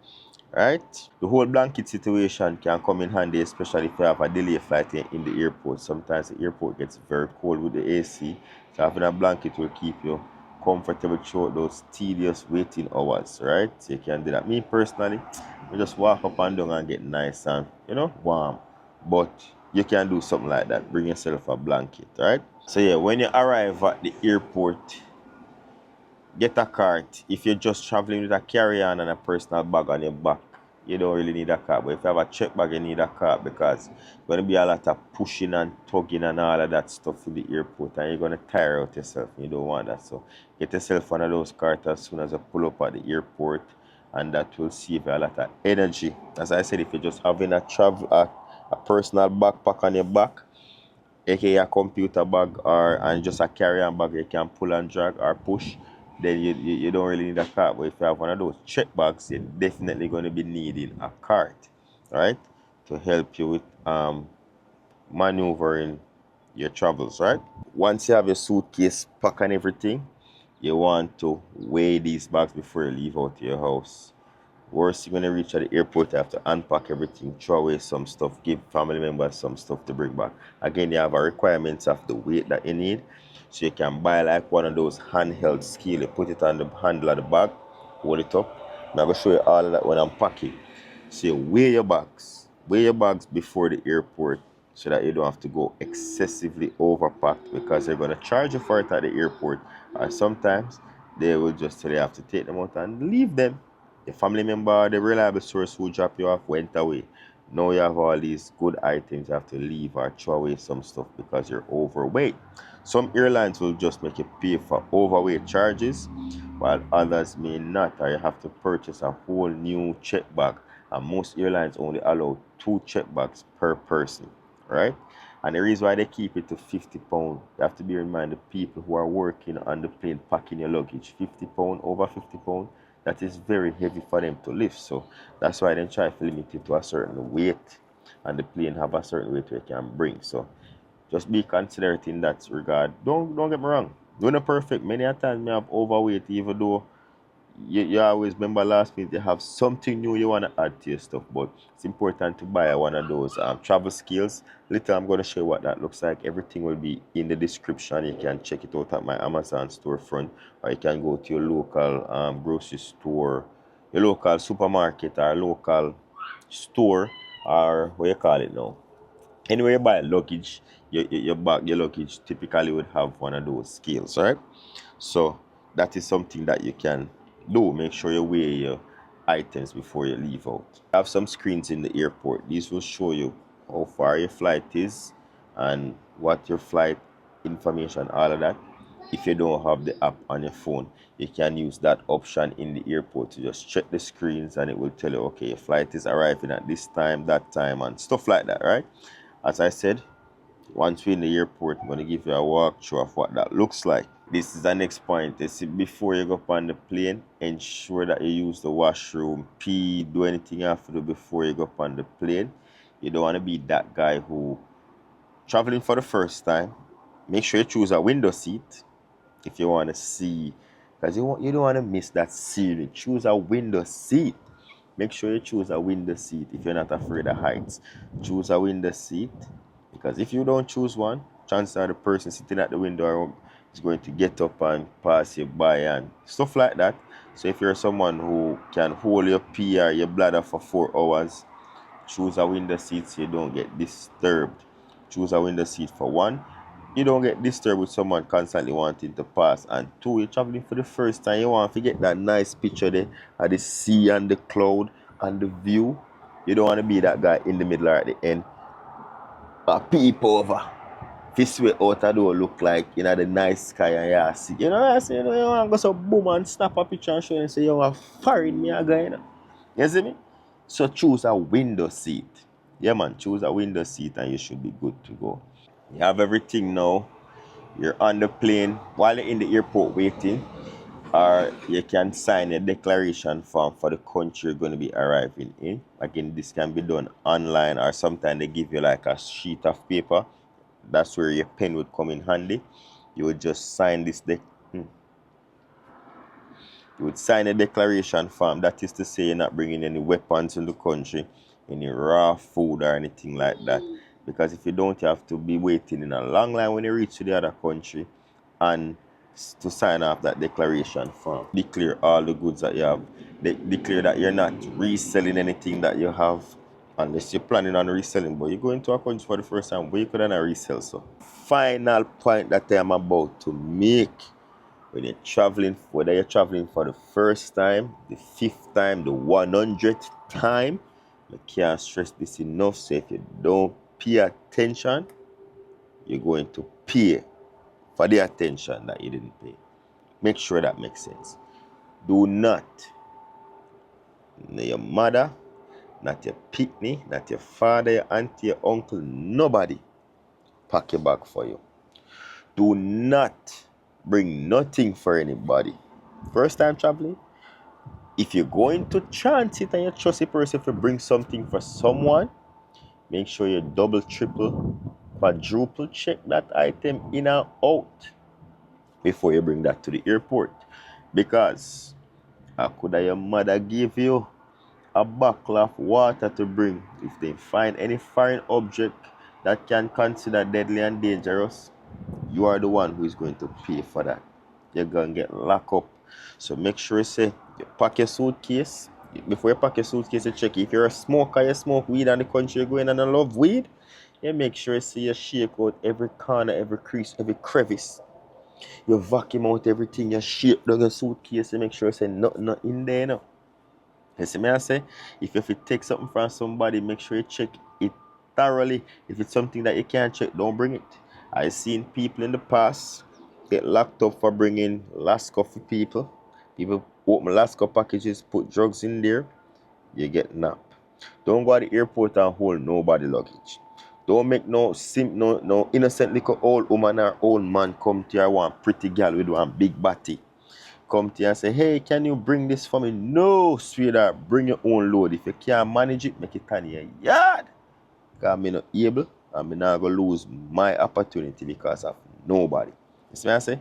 right? The whole blanket situation can come in handy, especially if you have a delay flight in the airport. Sometimes the airport gets very cold with the AC, so having a blanket will keep you comfortable throughout those tedious waiting hours, right? So you can do that. Me personally, I just walk up and down and get nice and warm. But you can do something like that. Bring yourself a blanket, right? So yeah, when you arrive at the airport, get a cart. If you're just traveling with a carry-on and a personal bag on your back, you don't really need a cart. But if you have a check bag, you need a cart because there's going to be a lot of pushing and tugging and all of that stuff in the airport, and you're going to tire out yourself. You don't want that. So get yourself one of those carts as soon as you pull up at the airport, and that will save you a lot of energy. As I said, if you're just having a personal backpack on your back, aka a computer bag or and just a carry-on bag you can pull and drag or push, then you don't really need a cart. But if you have one of those check bags, you're definitely going to be needing a cart, right, to help you with maneuvering your travels, right? Once you have your suitcase packed and everything, you want to weigh these bags before you leave out your house. Worst, you're gonna reach at the airport, you have to unpack everything, throw away some stuff, give family members some stuff to bring back. Again, you have a requirements of the weight that you need. So you can buy like one of those handheld scale, you put it on the handle of the bag, hold it up. I'm gonna show you all of that when I'm packing. So you weigh your bags. Weigh your bags before the airport so that you don't have to go excessively overpacked because they're gonna charge you for it at the airport. Or sometimes they will just tell you have to take them out and leave them. The family member, the reliable source who dropped you off went away. Now you have all these good items you have to leave or throw away some stuff because you're overweight. Some airlines will just make you pay for overweight charges, while others may not, or you have to purchase a whole new check bag. And most airlines only allow 2 check bags per person, right? And the reason why they keep it to £50, you have to bear in mind the people who are working on the plane packing your luggage. £50, over £50, that is very heavy for them to lift. So that's why they try to limit it to a certain weight, and the plane have a certain weight we can bring. So just be considerate in that regard. Don't get me wrong. We're not perfect. Many a times me have overweight, even though you always remember last minute you have something new you want to add to your stuff, but it's important to buy one of those travel scales. Later I'm going to show you what that looks like. Everything will be in the description. You can check it out at my Amazon storefront, or you can go to your local grocery store, your local supermarket, or local store, or what you call it now. Anywhere you buy luggage, your bag, your luggage typically would have one of those scales, right? So that is something that you can do. Make sure you weigh your items before you leave out. I have some screens in the airport. These will show you how far your flight is and what your flight information, all of that. If you don't have the app on your phone, you can use that option in the airport to just check the screens and it will tell you, okay, your flight is arriving at this time, that time, and stuff like that, right? As I said, once we're in the airport, I'm going to give you a walkthrough of what that looks like. This is the next point. You see, before you go up on the plane, ensure that you use the washroom, pee, do anything you have to do before you go up on the plane. You don't want to be that guy who traveling for the first time. Make sure you choose a window seat if you want to see, because you don't want to miss that scene. Choose a window seat. Make sure you choose a window seat if you're not afraid of heights. Choose a window seat, because if you don't choose one, chances are the person sitting at the window is going to get up and pass you by and stuff like that. So if you're someone who can hold your pee or your bladder for 4 hours, choose a window seat so you don't get disturbed. Choose a window seat for one, you don't get disturbed with someone constantly wanting to pass, and two, you're traveling for the first time, you want to get that nice picture there of the sea and the cloud and the view. You don't want to be that guy in the middle or at the end. Peep over. This way out the door look like, the nice sky and you see. I say, you want to go so boom and snap a picture and show and say, you are foreign me a guy, You see me? So choose a window seat. Yeah, man, choose a window seat and you should be good to go. You have everything now. You're on the plane while you're in the airport waiting, or you can sign a declaration form for the country you're going to be arriving in. Again, this can be done online, or sometimes they give you like a sheet of paper. That's where your pen would come in handy. You would just sign this You would sign a declaration form. That is to say you're not bringing any weapons in the country, any raw food or anything like that. Because if you don't, you have to be waiting in a long line when you reach to the other country and to sign off that declaration form. Declare all the goods that you have. Declare that you're not reselling anything that you have unless you're planning on reselling. But you go into a country for the first time, but you couldn't resell. So, final point that I am about to make. When you're traveling, whether you're traveling for the first time, the 5th time, the 100th time, I can't stress this enough. So if you don't pay attention, you're going to pay for the attention that you didn't pay. Make sure that makes sense. Do not, your mother, not your pitney, not your father, your auntie, your uncle, nobody pack your bag for you. Do not bring nothing for anybody. First time traveling, if you're going to transit and you trust a person to bring something for someone, make sure you double, triple, quadruple check that item in and out before you bring that to the airport. Because how could your mother give you a bottle of water to bring if they find any foreign object that can consider deadly and dangerous? You are the one who is going to pay for that. You're going to get locked up. So make sure you pack your suitcase. Before you pack your suitcase, you check if you're a smoker, you smoke weed and the country you're going and you love weed. You make sure you shake out every corner, every crease, every crevice. You vacuum out everything, you shake down your suitcase, you make sure nothing in there now. You see me I say, if you take something from somebody, make sure you check it thoroughly. If it's something that you can't check, don't bring it. I've seen people in the past get locked up for bringing Lasco for people. People open Lasco packages, put drugs in there, you get napped. Don't go to the airport and hold nobody luggage. Don't make no innocent little old woman or old man come to you, one pretty girl with one big body. Come to you and say, hey, can you bring this for me? No, sweetheart, bring your own load. If you can't manage it, make it on your yard. Because I'm not able, and I'm not going to lose my opportunity because of nobody. You see what I say?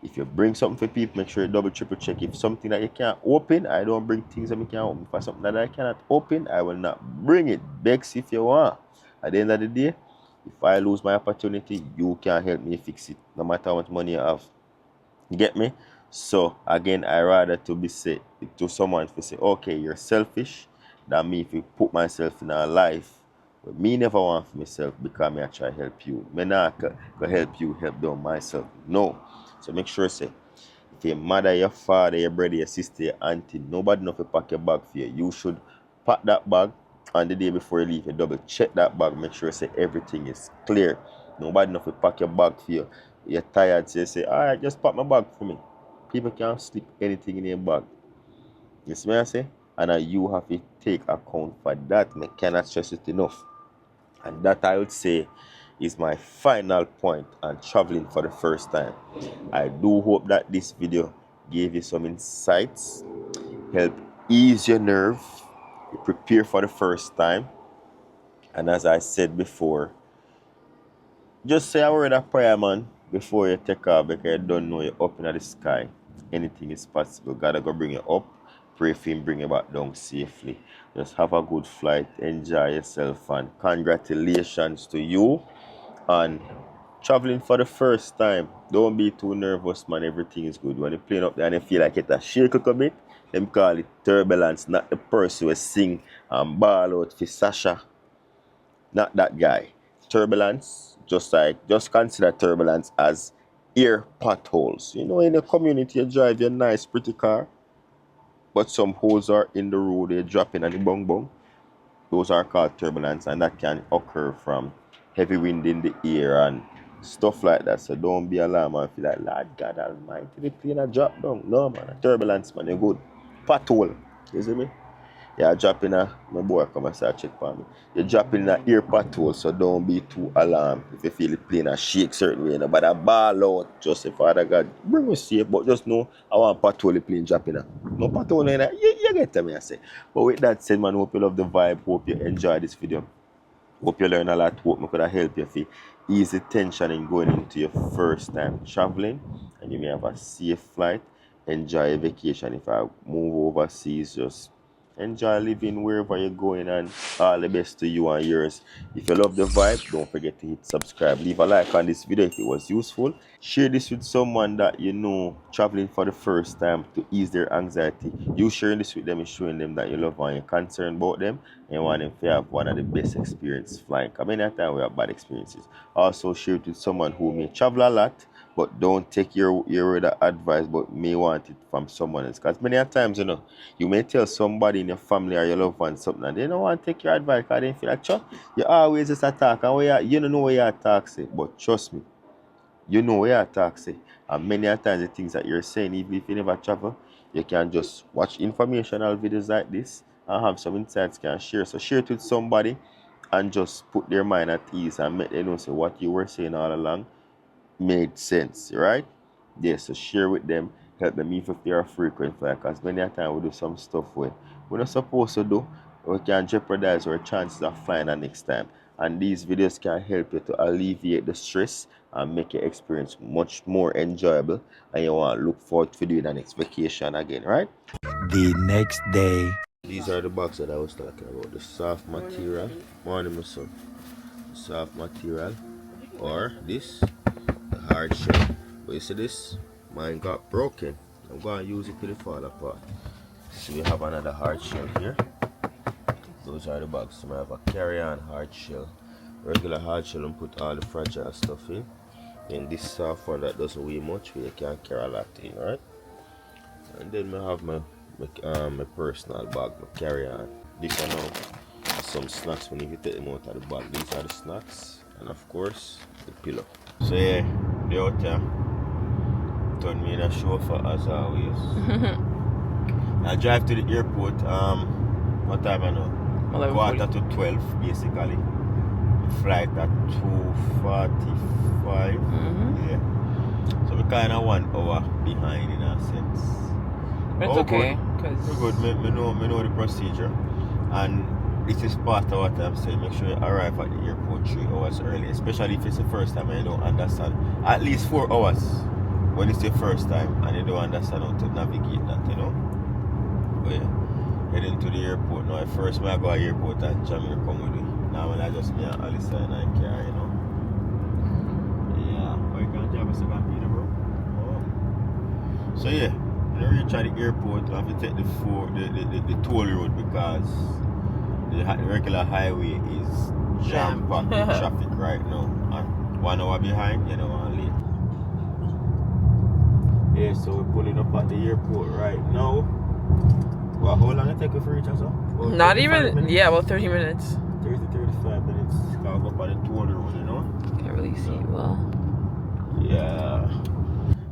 If you bring something for people, make sure you double triple check. If something that you can't open, I don't bring things that I can't open. For something that I cannot open, I will not bring it. Bex if you want. At the end of the day, if I lose my opportunity, you can help me fix it, no matter how much money you have. You get me? So again, I rather to be say to someone to say, okay, you're selfish, than me if you put myself in a life. But me never want for myself because me I try help you. Me not go help you help down myself. No. So make sure say if your mother, your father, your brother, your sister, your auntie, nobody know to pack your bag for you. You should pack that bag on the day before you leave. You double check that bag, make sure say everything is clear. Nobody know to pack your bag for you. You're tired, so you say, alright, just pack my bag for me. People can't slip anything in your bag. You see what I say? And you have to take account for that. I cannot stress it enough. And that I would say is my final point on traveling for the first time. I do hope that this video gave you some insights, help ease your nerve, prepare for the first time. And as I said before, just say a word of prayer, man, before you take off because you don't know you're up in the sky. Anything is possible. God go bring you up. Pray for him, bring you back down safely. Just have a good flight, enjoy yourself, and congratulations to you on traveling for the first time. Don't be too nervous, man. Everything is good. When you're playing up there and you feel like it a shake a bit, them call it turbulence, not the person who sing and ball out for Sasha. Not that guy. Turbulence, just consider turbulence as air potholes. You know, in the community, you drive your nice, pretty car, but some holes are in the road, they drop in and the bong bong. Those are called turbulence, and that can occur from heavy wind in the air and stuff like that. So don't be alarmed and feel like, Lord God Almighty, the plane a drop down. No, man, a turbulence, man, you good. Pothole, you see me? Yeah, drop in a, my boy come and start check for me. You drop in a ear pothole, so don't be too alarmed if you feel the plane a shake certain way. No, but a ball out, just say, Father God, bring me safe, but just know I want pothole the plane drop in a. No pothole in a, you get to me, I say. But with that said, man, hope you love the vibe, hope you enjoy this video. Hope you learn a lot. Hope I could have helped you to ease the tension in going into your first time traveling. And you may have a safe flight. Enjoy your vacation. If I move overseas, just enjoy living wherever you're going, and all the best to you and yours. If you love the vibe, don't forget to hit subscribe. Leave a like on this video if it was useful. Share this with someone that you know traveling for the first time to ease their anxiety. You sharing this with them is showing them that you love and you're concerned about them and you want them to have one of the best experiences flying. Because many times we have bad experiences. Also share it with someone who may travel a lot but don't take your word of advice but may want it from someone else. Because many times, you know, you may tell somebody in your family or your loved one something and they don't want to take your advice because they feel like, sure, you always just attack and you don't know what you attack say. But trust me, you know what you attack say. And many times the things that you're saying, even if you never travel, you can just watch informational videos like this and have some insights you can share. So share it with somebody and just put their mind at ease and make them know say what you were saying all along made sense, right? Yes, so share with them, help them even if they are frequent flyer, because many a time we do some stuff where we're not supposed to do, or can jeopardize our chances of flying the next time. And these videos can help you to alleviate the stress and make your experience much more enjoyable, and you want to look forward to doing the next vacation again, right? The next day. These are the bags that I was talking about, the soft material. Morning, my son. Soft material, or this hard shell. But you see this? Mine got broken. I'm going to use it till it fall apart. So we have another hard shell here. Those are the bags. So I have a carry-on hard shell. Regular hard shell and put all the fragile stuff in. Then this soft one that doesn't weigh much, where you can carry a lot in, right? And then I have my personal bag, my carry-on. This one now, some snacks when you take them out of the bag. These are the snacks, and of course the pillow. So yeah, the out there turned me in a chauffeur as always. I drive to the airport. What time I know? 11:40. 11:45 basically. Flight at 2:45. Yeah. So we're kind of 1 hour behind in a sense. But it's okay. We're good. Me know the procedure, and this is part of what I'm saying. Make sure you arrive at the airport 3 hours early, especially if it's the first time and you don't understand. At least 4 hours. when it's your first time and you don't understand how to navigate that, you know. But yeah, heading to the airport now. First, I go to the airport and Jamaica come with me. Now, when I just me and Alice and I car, you know. Yeah, but you can't drive a second Peter, bro. Oh. So yeah, when you reach at the airport, you have to take the toll road because the regular highway is jam-packed with traffic right now. And 1 hour behind, you know, and late. Yeah, so we're pulling up at the airport right now. Well, how long it take you for reach or so? Not even, yeah, about 30 minutes. 35 minutes. I'll go up at the toll road, you know? Can't really see well. Yeah.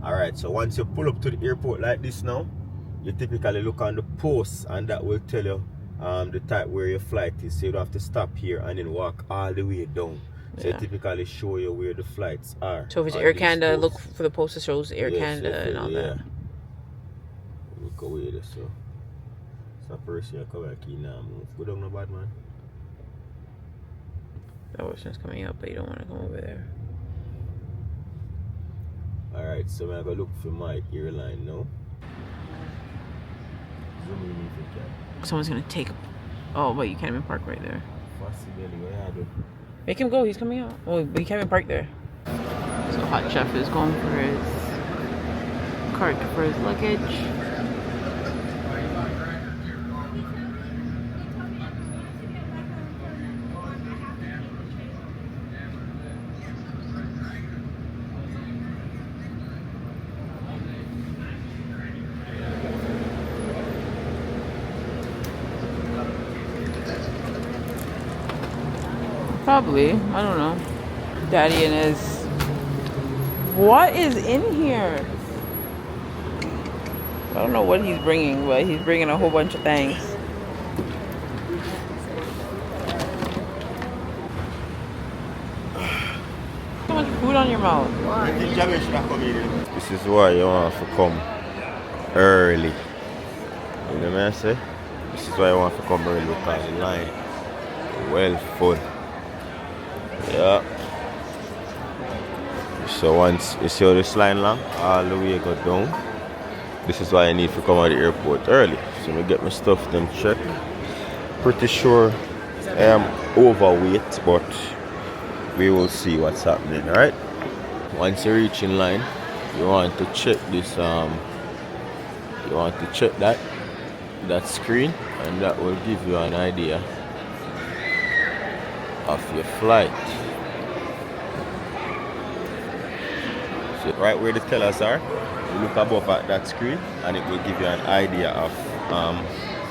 Alright, so once you pull up to the airport like this now, you typically look on the post and that will tell you the type where your flight is. So you don't have to stop here and then walk all the way down. So it typically show you where the flights are. So if it's Air Canada, look for the post that shows Air Canada and all that. Look away there, so. So person you come back in now move. Go down no bad man. The ocean's coming up, but you don't want to come over there. Alright, so I'm gonna look for my airline now. Someone's gonna take. Oh, wait, you can't even park right there. Make him go, he's coming out. Oh, but he can't even park there. So Hot Chef is going for his cart for his luggage. Probably. I don't know. Daddy and his... What is in here? I don't know what he's bringing, but he's bringing a whole bunch of things. So much food on your mouth. Why? This is why you want to come early. You know what I say? This is why you want to come early because the line well full. Yeah. So once you see how this line long, all the way go down. This is why I need to come at the airport early. So I get my stuff them check. Pretty sure I am overweight, but we will see what's happening, alright? Once you reach in line, you want to check this you want to check that screen, and that will give you an idea of your flight. So right where the tellers are, you look above at that screen and it will give you an idea of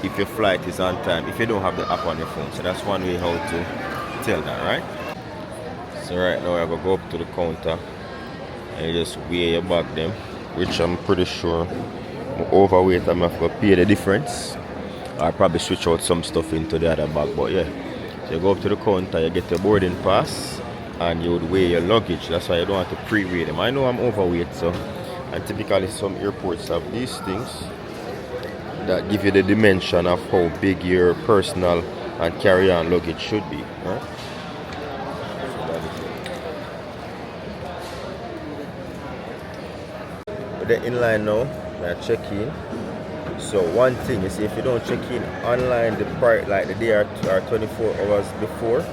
if your flight is on time, if you don't have the app on your phone. So that's one way how to tell that, right? So right now I go up to the counter and you just weigh your bag them, which I'm pretty sure I'm overweight. I'm have to pay the difference. I'll probably switch out some stuff into the other bag, but yeah. So you go up to the counter, you get your boarding pass, and you would weigh your luggage. That's why you don't have to pre-weigh them. I know I'm overweight, so, and typically some airports have these things that give you the dimension of how big your personal and carry-on luggage should be, right? So they're in line now, I check in. So one thing, you see, if you don't check in online the price, like the day or 24 hours before,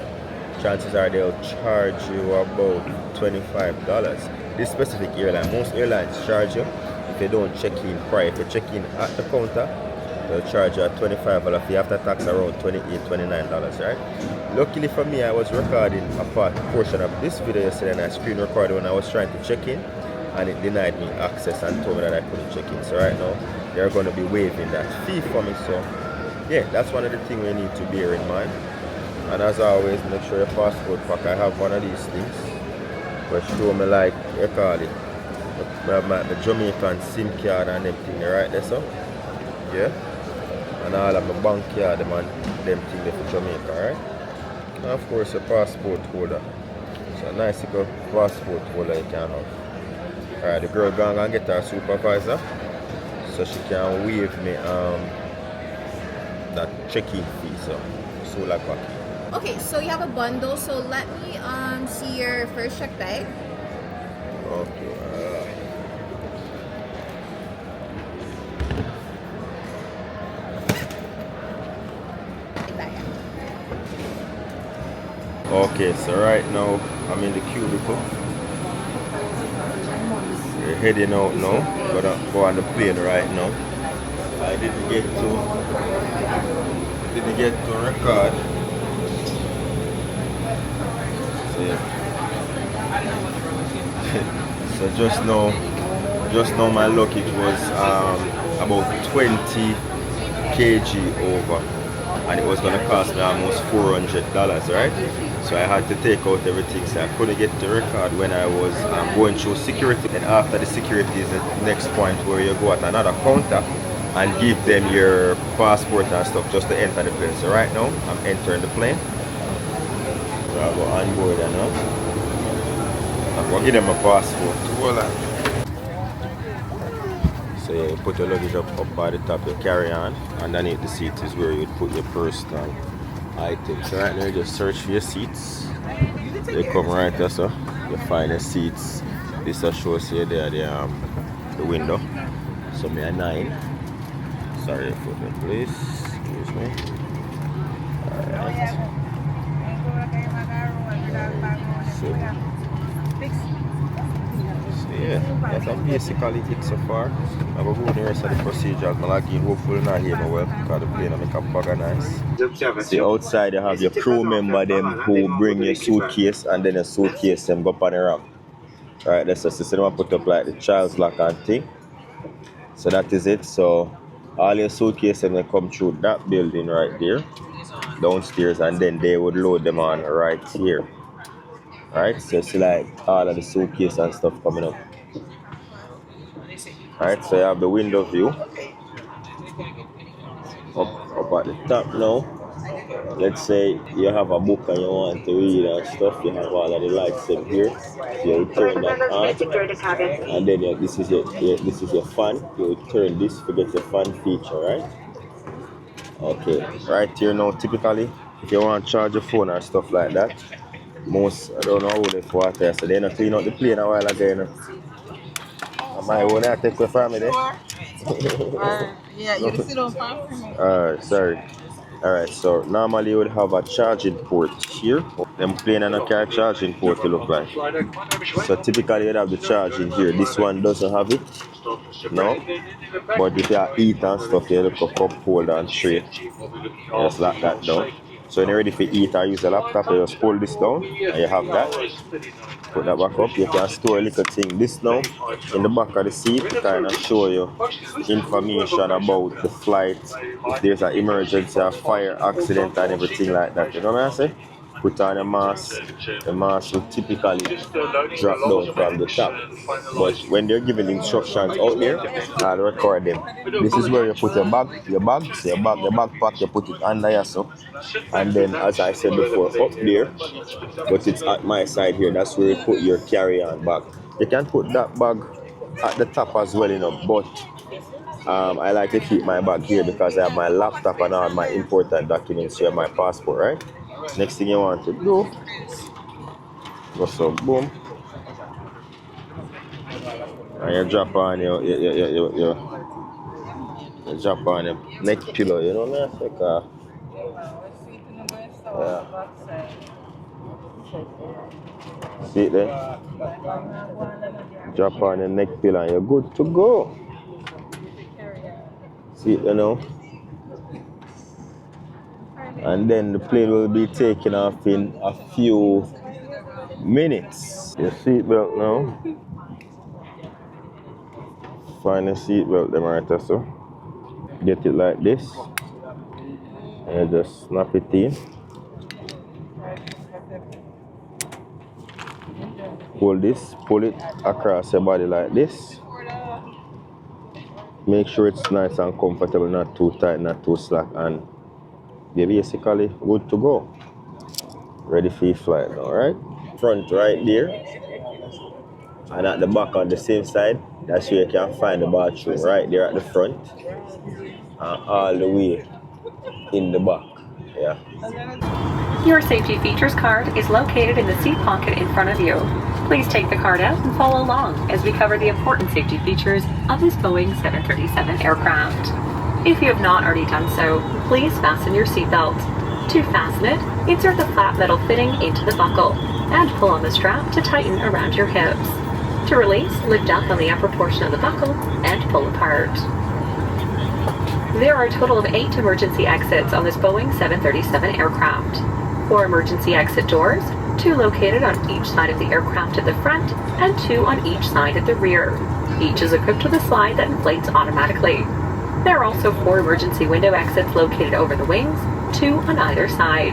chances are they'll charge you about $25. This specific airline, most airlines charge you if you don't check in prior. If you check in at the counter, they'll charge you at $25. If you have to tax around $28, $29, right? Luckily for me, I was recording a portion of this video yesterday, and I screen recorded when I was trying to check in, and it denied me access and told me that I couldn't check in. So right now, they're going to be waiving that fee for me. So yeah, that's one of the things we need to bear in mind. And as always, make sure your passport pack. I have one of these things which show me, like you call it, the Jamaican SIM card and them thing right there, so yeah, and all of my bank card them and them thing there for Jamaica, right? And of course your passport holder. So a nice little passport holder you can have. Alright, the girl gone and get her supervisor so she can waive me that check-in fee, so like that. Okay, so you have a bundle, so let me see your first check bag. Okay, Okay, so right now I'm in the cubicle. We're heading out now. Gonna go on the plane right now. I didn't get to record. So, yeah. So just now my luggage was about 20 kg over, and it was gonna cost me almost $400, right? So I had to take out everything, so I couldn't get the record when I was going through security. And after the security is the next point where you go at another counter and give them your passport and stuff just to enter the plane. So right now I'm entering the plane. So I'll go on board and now I'm gonna give them a passport. Voila. So yeah, you put your luggage up by the top, you carry on. Underneath the seat is where you put your personal items. So right now you just search for your seats. You come right there, so you find the seats. This shows you there the window. So me a 9. Sorry for the please. Excuse me. Alright. So yeah, that's basically it so far. I will go the rest of the procedure. I'm like, hopefully not hear me well because the plane make a bag of nice. See outside you have your crew member them who bring your suitcase, and then your suitcase them go up on the ramp. Right, that's the system I put up like the child's lock and thing. So that is it. So all your suitcases they come through that building right there, downstairs, and then they would load them on right here. Right, so it's like all of the suitcase and stuff coming up. Right, so you have the window view up at the top now. Let's say you have a book and you want to read and stuff, you have all of the lights up here. So you turn that on, and then this is your fan. You turn this to get your fan feature, right? Okay, right here now. Typically, if you want to charge your phone or stuff like that, most I don't know how they for there, so they not clean out the plane a while ago. You know. My own I take the family. Yeah, you can sit on far from me. Sorry. Alright, so normally you would have a charging port here. Them plane and a car charging port to look like. So typically you'd have the charging here. This one doesn't have it. No. But if you eat and stuff, you look a cup holder and tray. Just lock that down. So when you're ready for eat or use a laptop, you just pull this down and you have that. Put that back up. You can store a little thing. This now in the back of the seat to kind of show you information about the flight. If there's an emergency, a fire, accident and everything like that. You know what I'm saying? Put on a mask. The mask will typically drop down from the top. But when they're giving instructions out there, I'll record them. This is where you put your backpack, you put it under yourself. And then as I said before, up there, but it's at my side here, that's where you put your carry-on bag. You can put that bag at the top as well, you know, but I like to keep my bag here because I have my laptop and all my important documents here, my passport, right? Next thing you want to do, go so boom, and you drop on your drop on your neck pillow, you know what I mean? See it there? Drop on your neck pillow and you're good to go. See it, you know? And then the plane will be taking off in a few minutes. Your seatbelt now. Find the seatbelt them right there, so. Get it like this. And you just snap it in. Hold this, pull it across your body like this. Make sure it's nice and comfortable, not too tight, not too slack, and you're basically good to go. Ready for your flight now, right? Front right there. And at the back on the same side, that's where you can find the bathroom, right there at the front. And all the way in the back. Yeah. Your safety features card is located in the seat pocket in front of you. Please take the card out and follow along as we cover the important safety features of this Boeing 737 aircraft. If you have not already done so, please fasten your seatbelt. To fasten it, insert the flat metal fitting into the buckle and pull on the strap to tighten around your hips. To release, lift up on the upper portion of the buckle and pull apart. There are a total of 8 emergency exits on this Boeing 737 aircraft. 4 emergency exit doors, 2 located on each side of the aircraft at the front and 2 on each side at the rear. Each is equipped with a slide that inflates automatically. There are also 4 emergency window exits located over the wings, 2 on either side.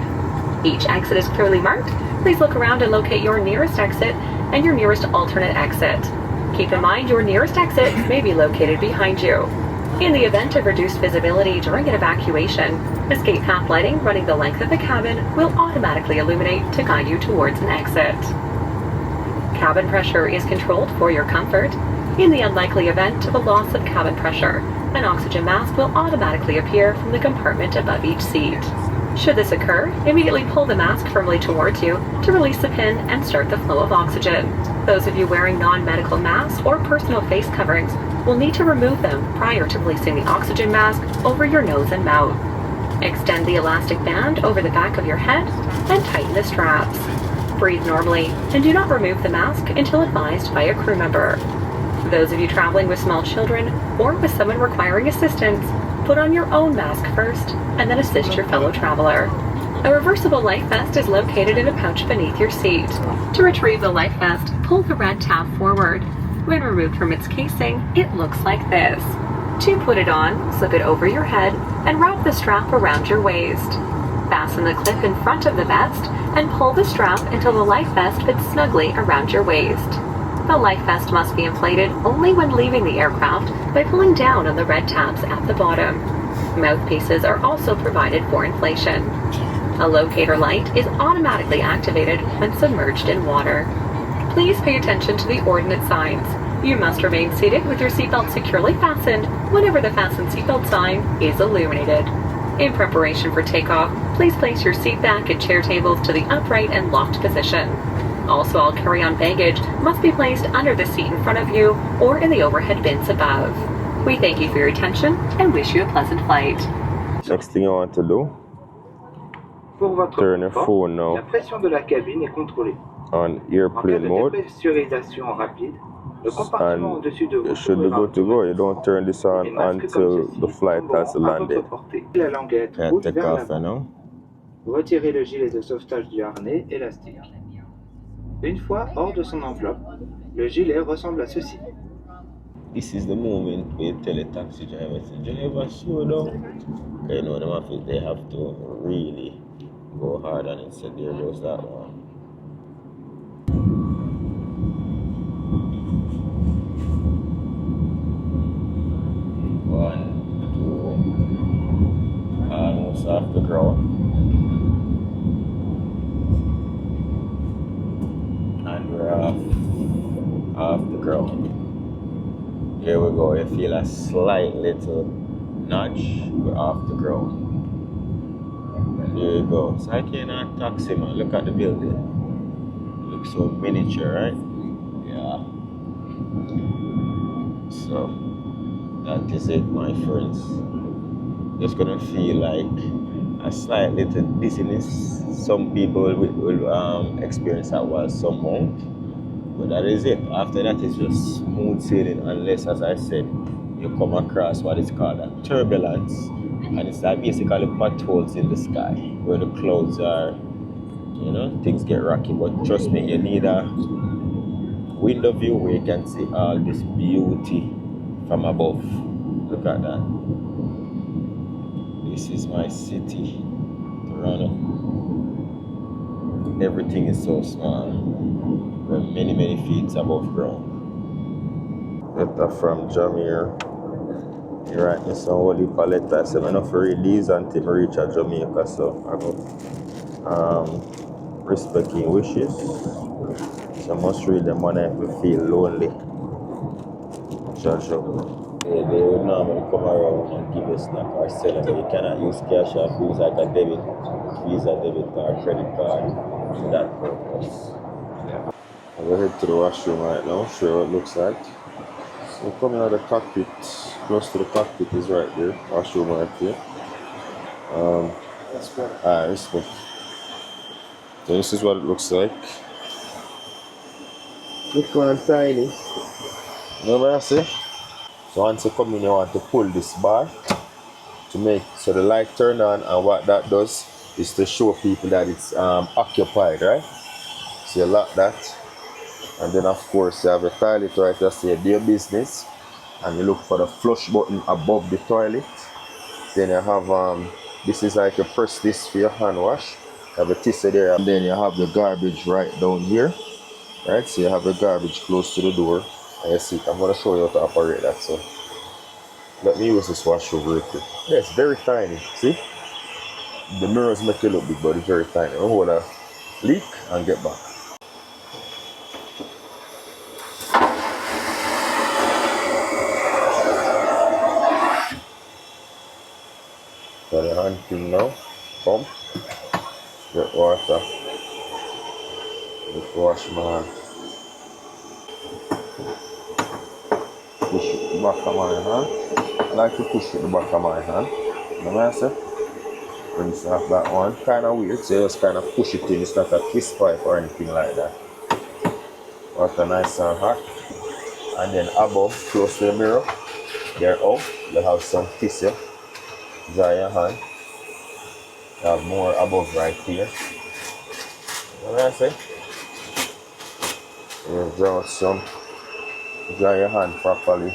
Each exit is clearly marked. Please look around and locate your nearest exit and your nearest alternate exit. Keep in mind your nearest exit may be located behind you. In the event of reduced visibility during an evacuation, escape path lighting running the length of the cabin will automatically illuminate to guide you towards an exit. Cabin pressure is controlled for your comfort. In the unlikely event of a loss of cabin pressure, an oxygen mask will automatically appear from the compartment above each seat. Should this occur, immediately pull the mask firmly towards you to release the pin and start the flow of oxygen. Those of you wearing non-medical masks or personal face coverings will need to remove them prior to placing the oxygen mask over your nose and mouth. Extend the elastic band over the back of your head and tighten the straps. Breathe normally and do not remove the mask until advised by a crew member. Those of you traveling with small children or with someone requiring assistance, put on your own mask first and then assist your fellow traveler. A reversible life vest is located in a pouch beneath your seat. To retrieve the life vest, pull the red tab forward. When removed from its casing, it looks like this. To put it on, slip it over your head and wrap the strap around your waist. Fasten the clip in front of the vest and pull the strap until the life vest fits snugly around your waist. The life vest must be inflated only when leaving the aircraft by pulling down on the red tabs at the bottom. Mouthpieces are also provided for inflation. A locator light is automatically activated when submerged in water. Please pay attention to the ordinate signs. You must remain seated with your seatbelt securely fastened whenever the fasten seatbelt sign is illuminated. In preparation for takeoff, please place your seat back and chair tables to the upright and locked position. Also, all carry-on baggage must be placed under the seat in front of you or in the overhead bins above. We thank you for your attention and wish you a pleasant flight. Next thing you want to do, Pour votre turn your confort, phone now la pression de la cabine est contrôlée. on En cas airplane de mode, dépressurisation rapide, le compartiment and au-dessus de vous you should be good to go. You don't turn this on Les masques until comme ceci the flight has tomberont à votre landed. portée. La languette Can't route take vers off l'avant. now. Retirez le gilet de sauvetage du harnais élastique. Une fois hors de son enveloppe, le gilet ressemble à ceci. This is the moment where you tell the taxi driver to drive slow down. You know them have they have to really go hard on it. So there goes that one. One, two, almost off the ground. And we're off the ground. Here we go. You feel a slight little nudge. We're off the ground. There you go. So I cannot taxi, man. Look at the building. Looks so miniature, right? Yeah. So that is it, my friends. Just gonna feel like a slight little dizziness. Some people will experience that while some won't. But that is it. After that, it's just smooth sailing, unless, as I said, you come across what is called a turbulence, and it's like basically potholes in the sky where the clouds are, you know, things get rocky. But trust me, you need a window view where you can see all this beauty from above. Look at that. This is my city, Toronto. Everything is so small. We're many feet above ground. Letter from Jamaica. He write me some whole heap of letters. So I'm not read these until I reach Jamaica. So I go respecting wishes. So I must read them when I feel lonely. Jojo. They would normally come around and give you a snack or sell them. You cannot use cash or use like a debit, Visa debit or credit card for that purpose. I'm going to head to the washroom right now, show what it looks like. So coming out of the cockpit, close to the cockpit is right there, washroom right there. That's better. Alright, respect. So this is what it looks like. This one tiny. You know what I say? So once you come in, you want to pull this bar to make so the light turn on, and what that does is to show people that it's occupied, right? So you lock that, and then of course you have a toilet right there, say their business, and you look for the flush button above the toilet. Then you have this is like you press this for your hand wash. You have a tissue there, and then you have the garbage right down here, right? So you have the garbage close to the door, and you see it. I'm gonna show you how to operate that. So let me use this washer real quick. Yeah, it's very tiny. See, the mirrors make it look big, but it's very tiny. I'll hold a leak and get back. So the hand thing now, pump, get water, just wash my hand. Push it the back of my hand. I like to push it the back of my hand. You know what I say? Rinse off that one. Kind of weird, so you just kind of push it in. It's not a twist pipe or anything like that. Water nice and hot. And then above, close to the mirror, there up, you have some tissue. Dry your hand. You have more above right here. You know what I say? You draw some. Dry your hand properly.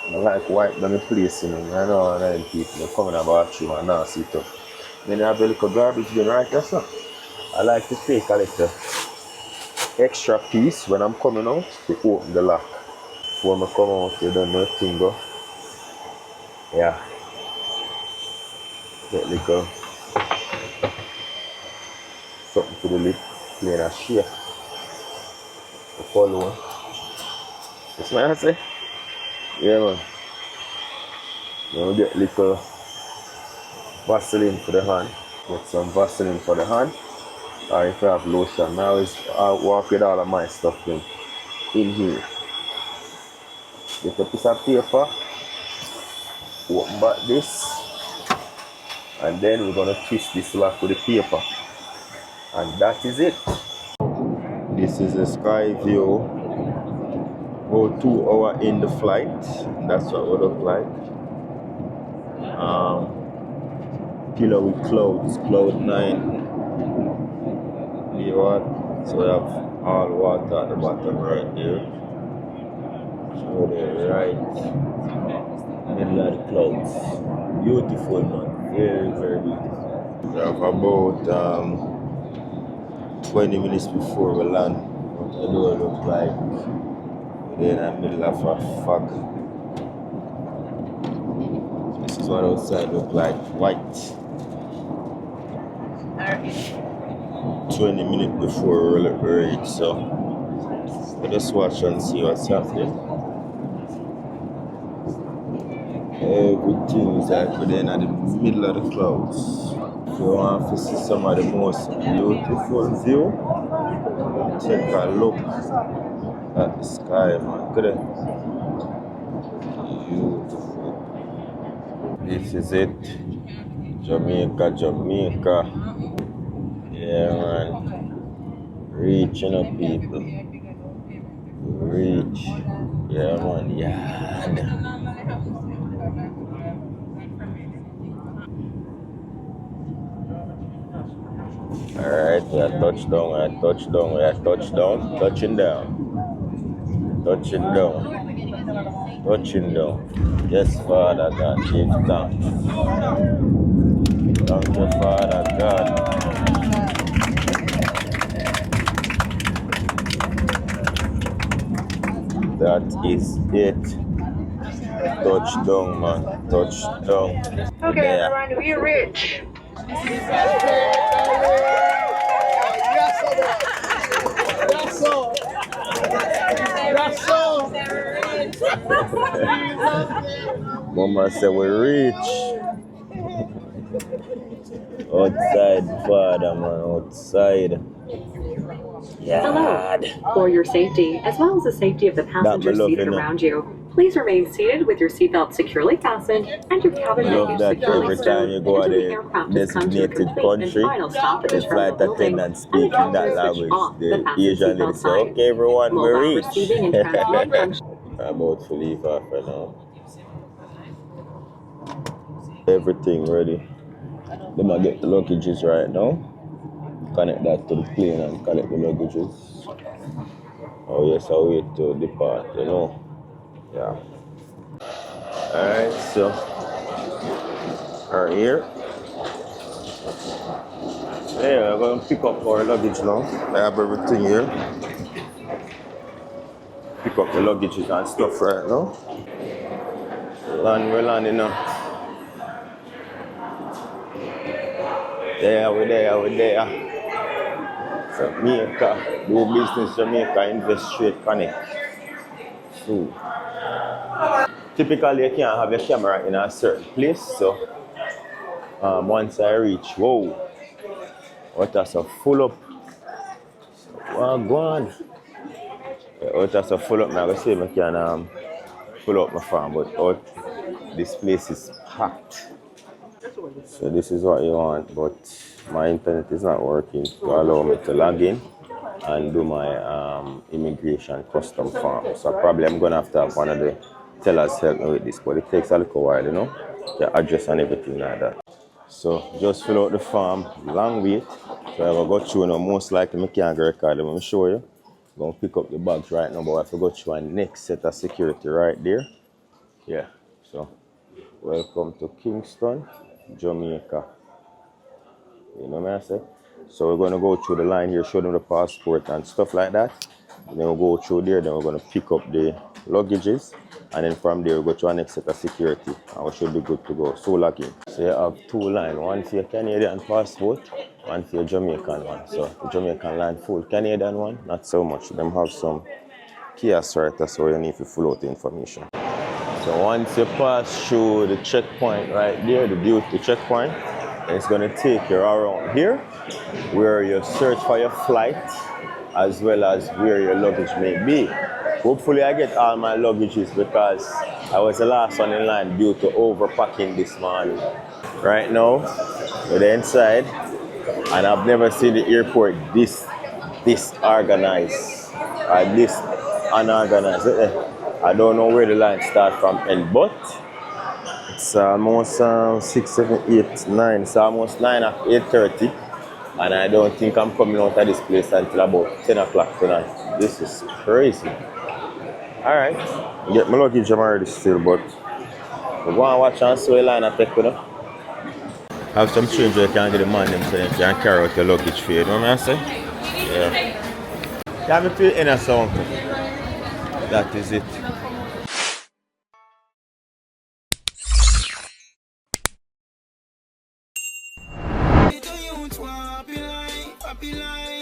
I like wipe down the place, you know. I know them people come in the bathroom and now sit up. Then you have a little garbage bin right there, so I like to take a little extra piece when I'm coming out to open the lock. Before I come out, you don't know thing go. Yeah. Get little something to the lip, plain a shake. The follow. That's what I say. Yeah, man. Now get little Vaseline for the hand. Get some Vaseline for the hand. Or if you have lotion, now I'll walk with all of my stuff in here. Get a piece of paper. Open back this. And then we're gonna twist this lock with the paper. And that is it. This is a sky view. About 2 hours in the flight. That's what it would look like. Pillar with clouds, cloud 9. You what? So we have all water at the bottom right there. So they're right middle of the clouds. Beautiful, man. Very, very beautiful. We have about 20 minutes before we land. What the door look like. We're in the middle of a fog. This is what outside look like. White. 20 minutes before we reach, so let us watch and see what's happening. Everything is like within the middle of the clouds. If you want to see some of the most beautiful view, take a look at the sky, man. Look at it. Beautiful. This is it. Jamaica, Jamaica. Yeah, man. Reaching up, people. Reach. Yeah, man. Yard. Alright, we are touchdown, we are touchdown, we are touchdown. Touching down. Touching down. Touching down. Yes, Father God, give thanks. Thank you, Father God. That is it. Touchdown, man. Touchdown. Okay, everyone, we reach. Mama said we reach. Outside, Father, man. Outside. Yeah. Hello. For your safety, as well as the safety of the passenger seated around you, Please remain seated with your seatbelt securely fastened and your cabin Love luggage that securely every time you stowed go until to the the aircraft has come to a designated complete and country, final stop at the the flight terminal building, attendant and the speak in that captain will switch language. off the The fasten Asian lady seatbelt say, sign. okay everyone, we Mobile reach. receiving and transmitting function. I'm about to leave after now. Everything ready. They might get the luggages right now. Connect that to the plane and collect the luggages. Oh yes, I'll wait to depart, you know. Yeah. Alright, so we're here. Yeah, we're gonna pick up our luggage now. I have everything here. Pick up the luggages and stuff right now. We're landing now. We're there. Jamaica, do business Jamaica, invest straight connect. So, typically you can't have your camera in a certain place, so once I reach, whoa, what that's a full up. Well, go on. What that's a full up now, I say I can full up my farm, but this place is packed. So this is what you want, but my internet is not working to allow me to log in and do my immigration custom form. So probably I'm gonna have one of the tellers help me with this, but it takes a little while, you know, the address and everything like that. So just fill out the form, long wait. So I will go through now, most likely I can't record them, I'm show you. I'm gonna pick up the bags right now, but I have to go through a next set of security right there. Yeah, so welcome to Kingston, Jamaica. You know what I say? So we're going to go through the line here, show them the passport and stuff like that. And then we'll go through there, then we're going to pick up the luggages. And then from there, we'll go to our next set of security. And we should be good to go. So lucky. So you have two lines, one for your Canadian passport, one for your Jamaican one. So the Jamaican line full, Canadian one, not so much. Them have some kiosks right there, so you need to fill out the information. So once you pass through the checkpoint right there, the duty checkpoint, it's going to take you around here where you search for your flight as well as where your luggage may be. Hopefully I get all my luggages because I was the last one in line due to overpacking this morning. Right now, we're inside and I've never seen the airport this organized or this unorganized. I don't know where the line starts from end, but it's almost 6, 7, 8, 9. It's almost 9 at 8:30, and I don't think I'm coming out of this place until about 10 o'clock tonight. This is crazy. Alright, get my luggage, I'm already still, but we're going to watch and see what line I take with them. Have some change where you can get the man them so you can carry out your luggage for you, you know what I say? Yeah. Can we pay in a song? That is it. Happy life,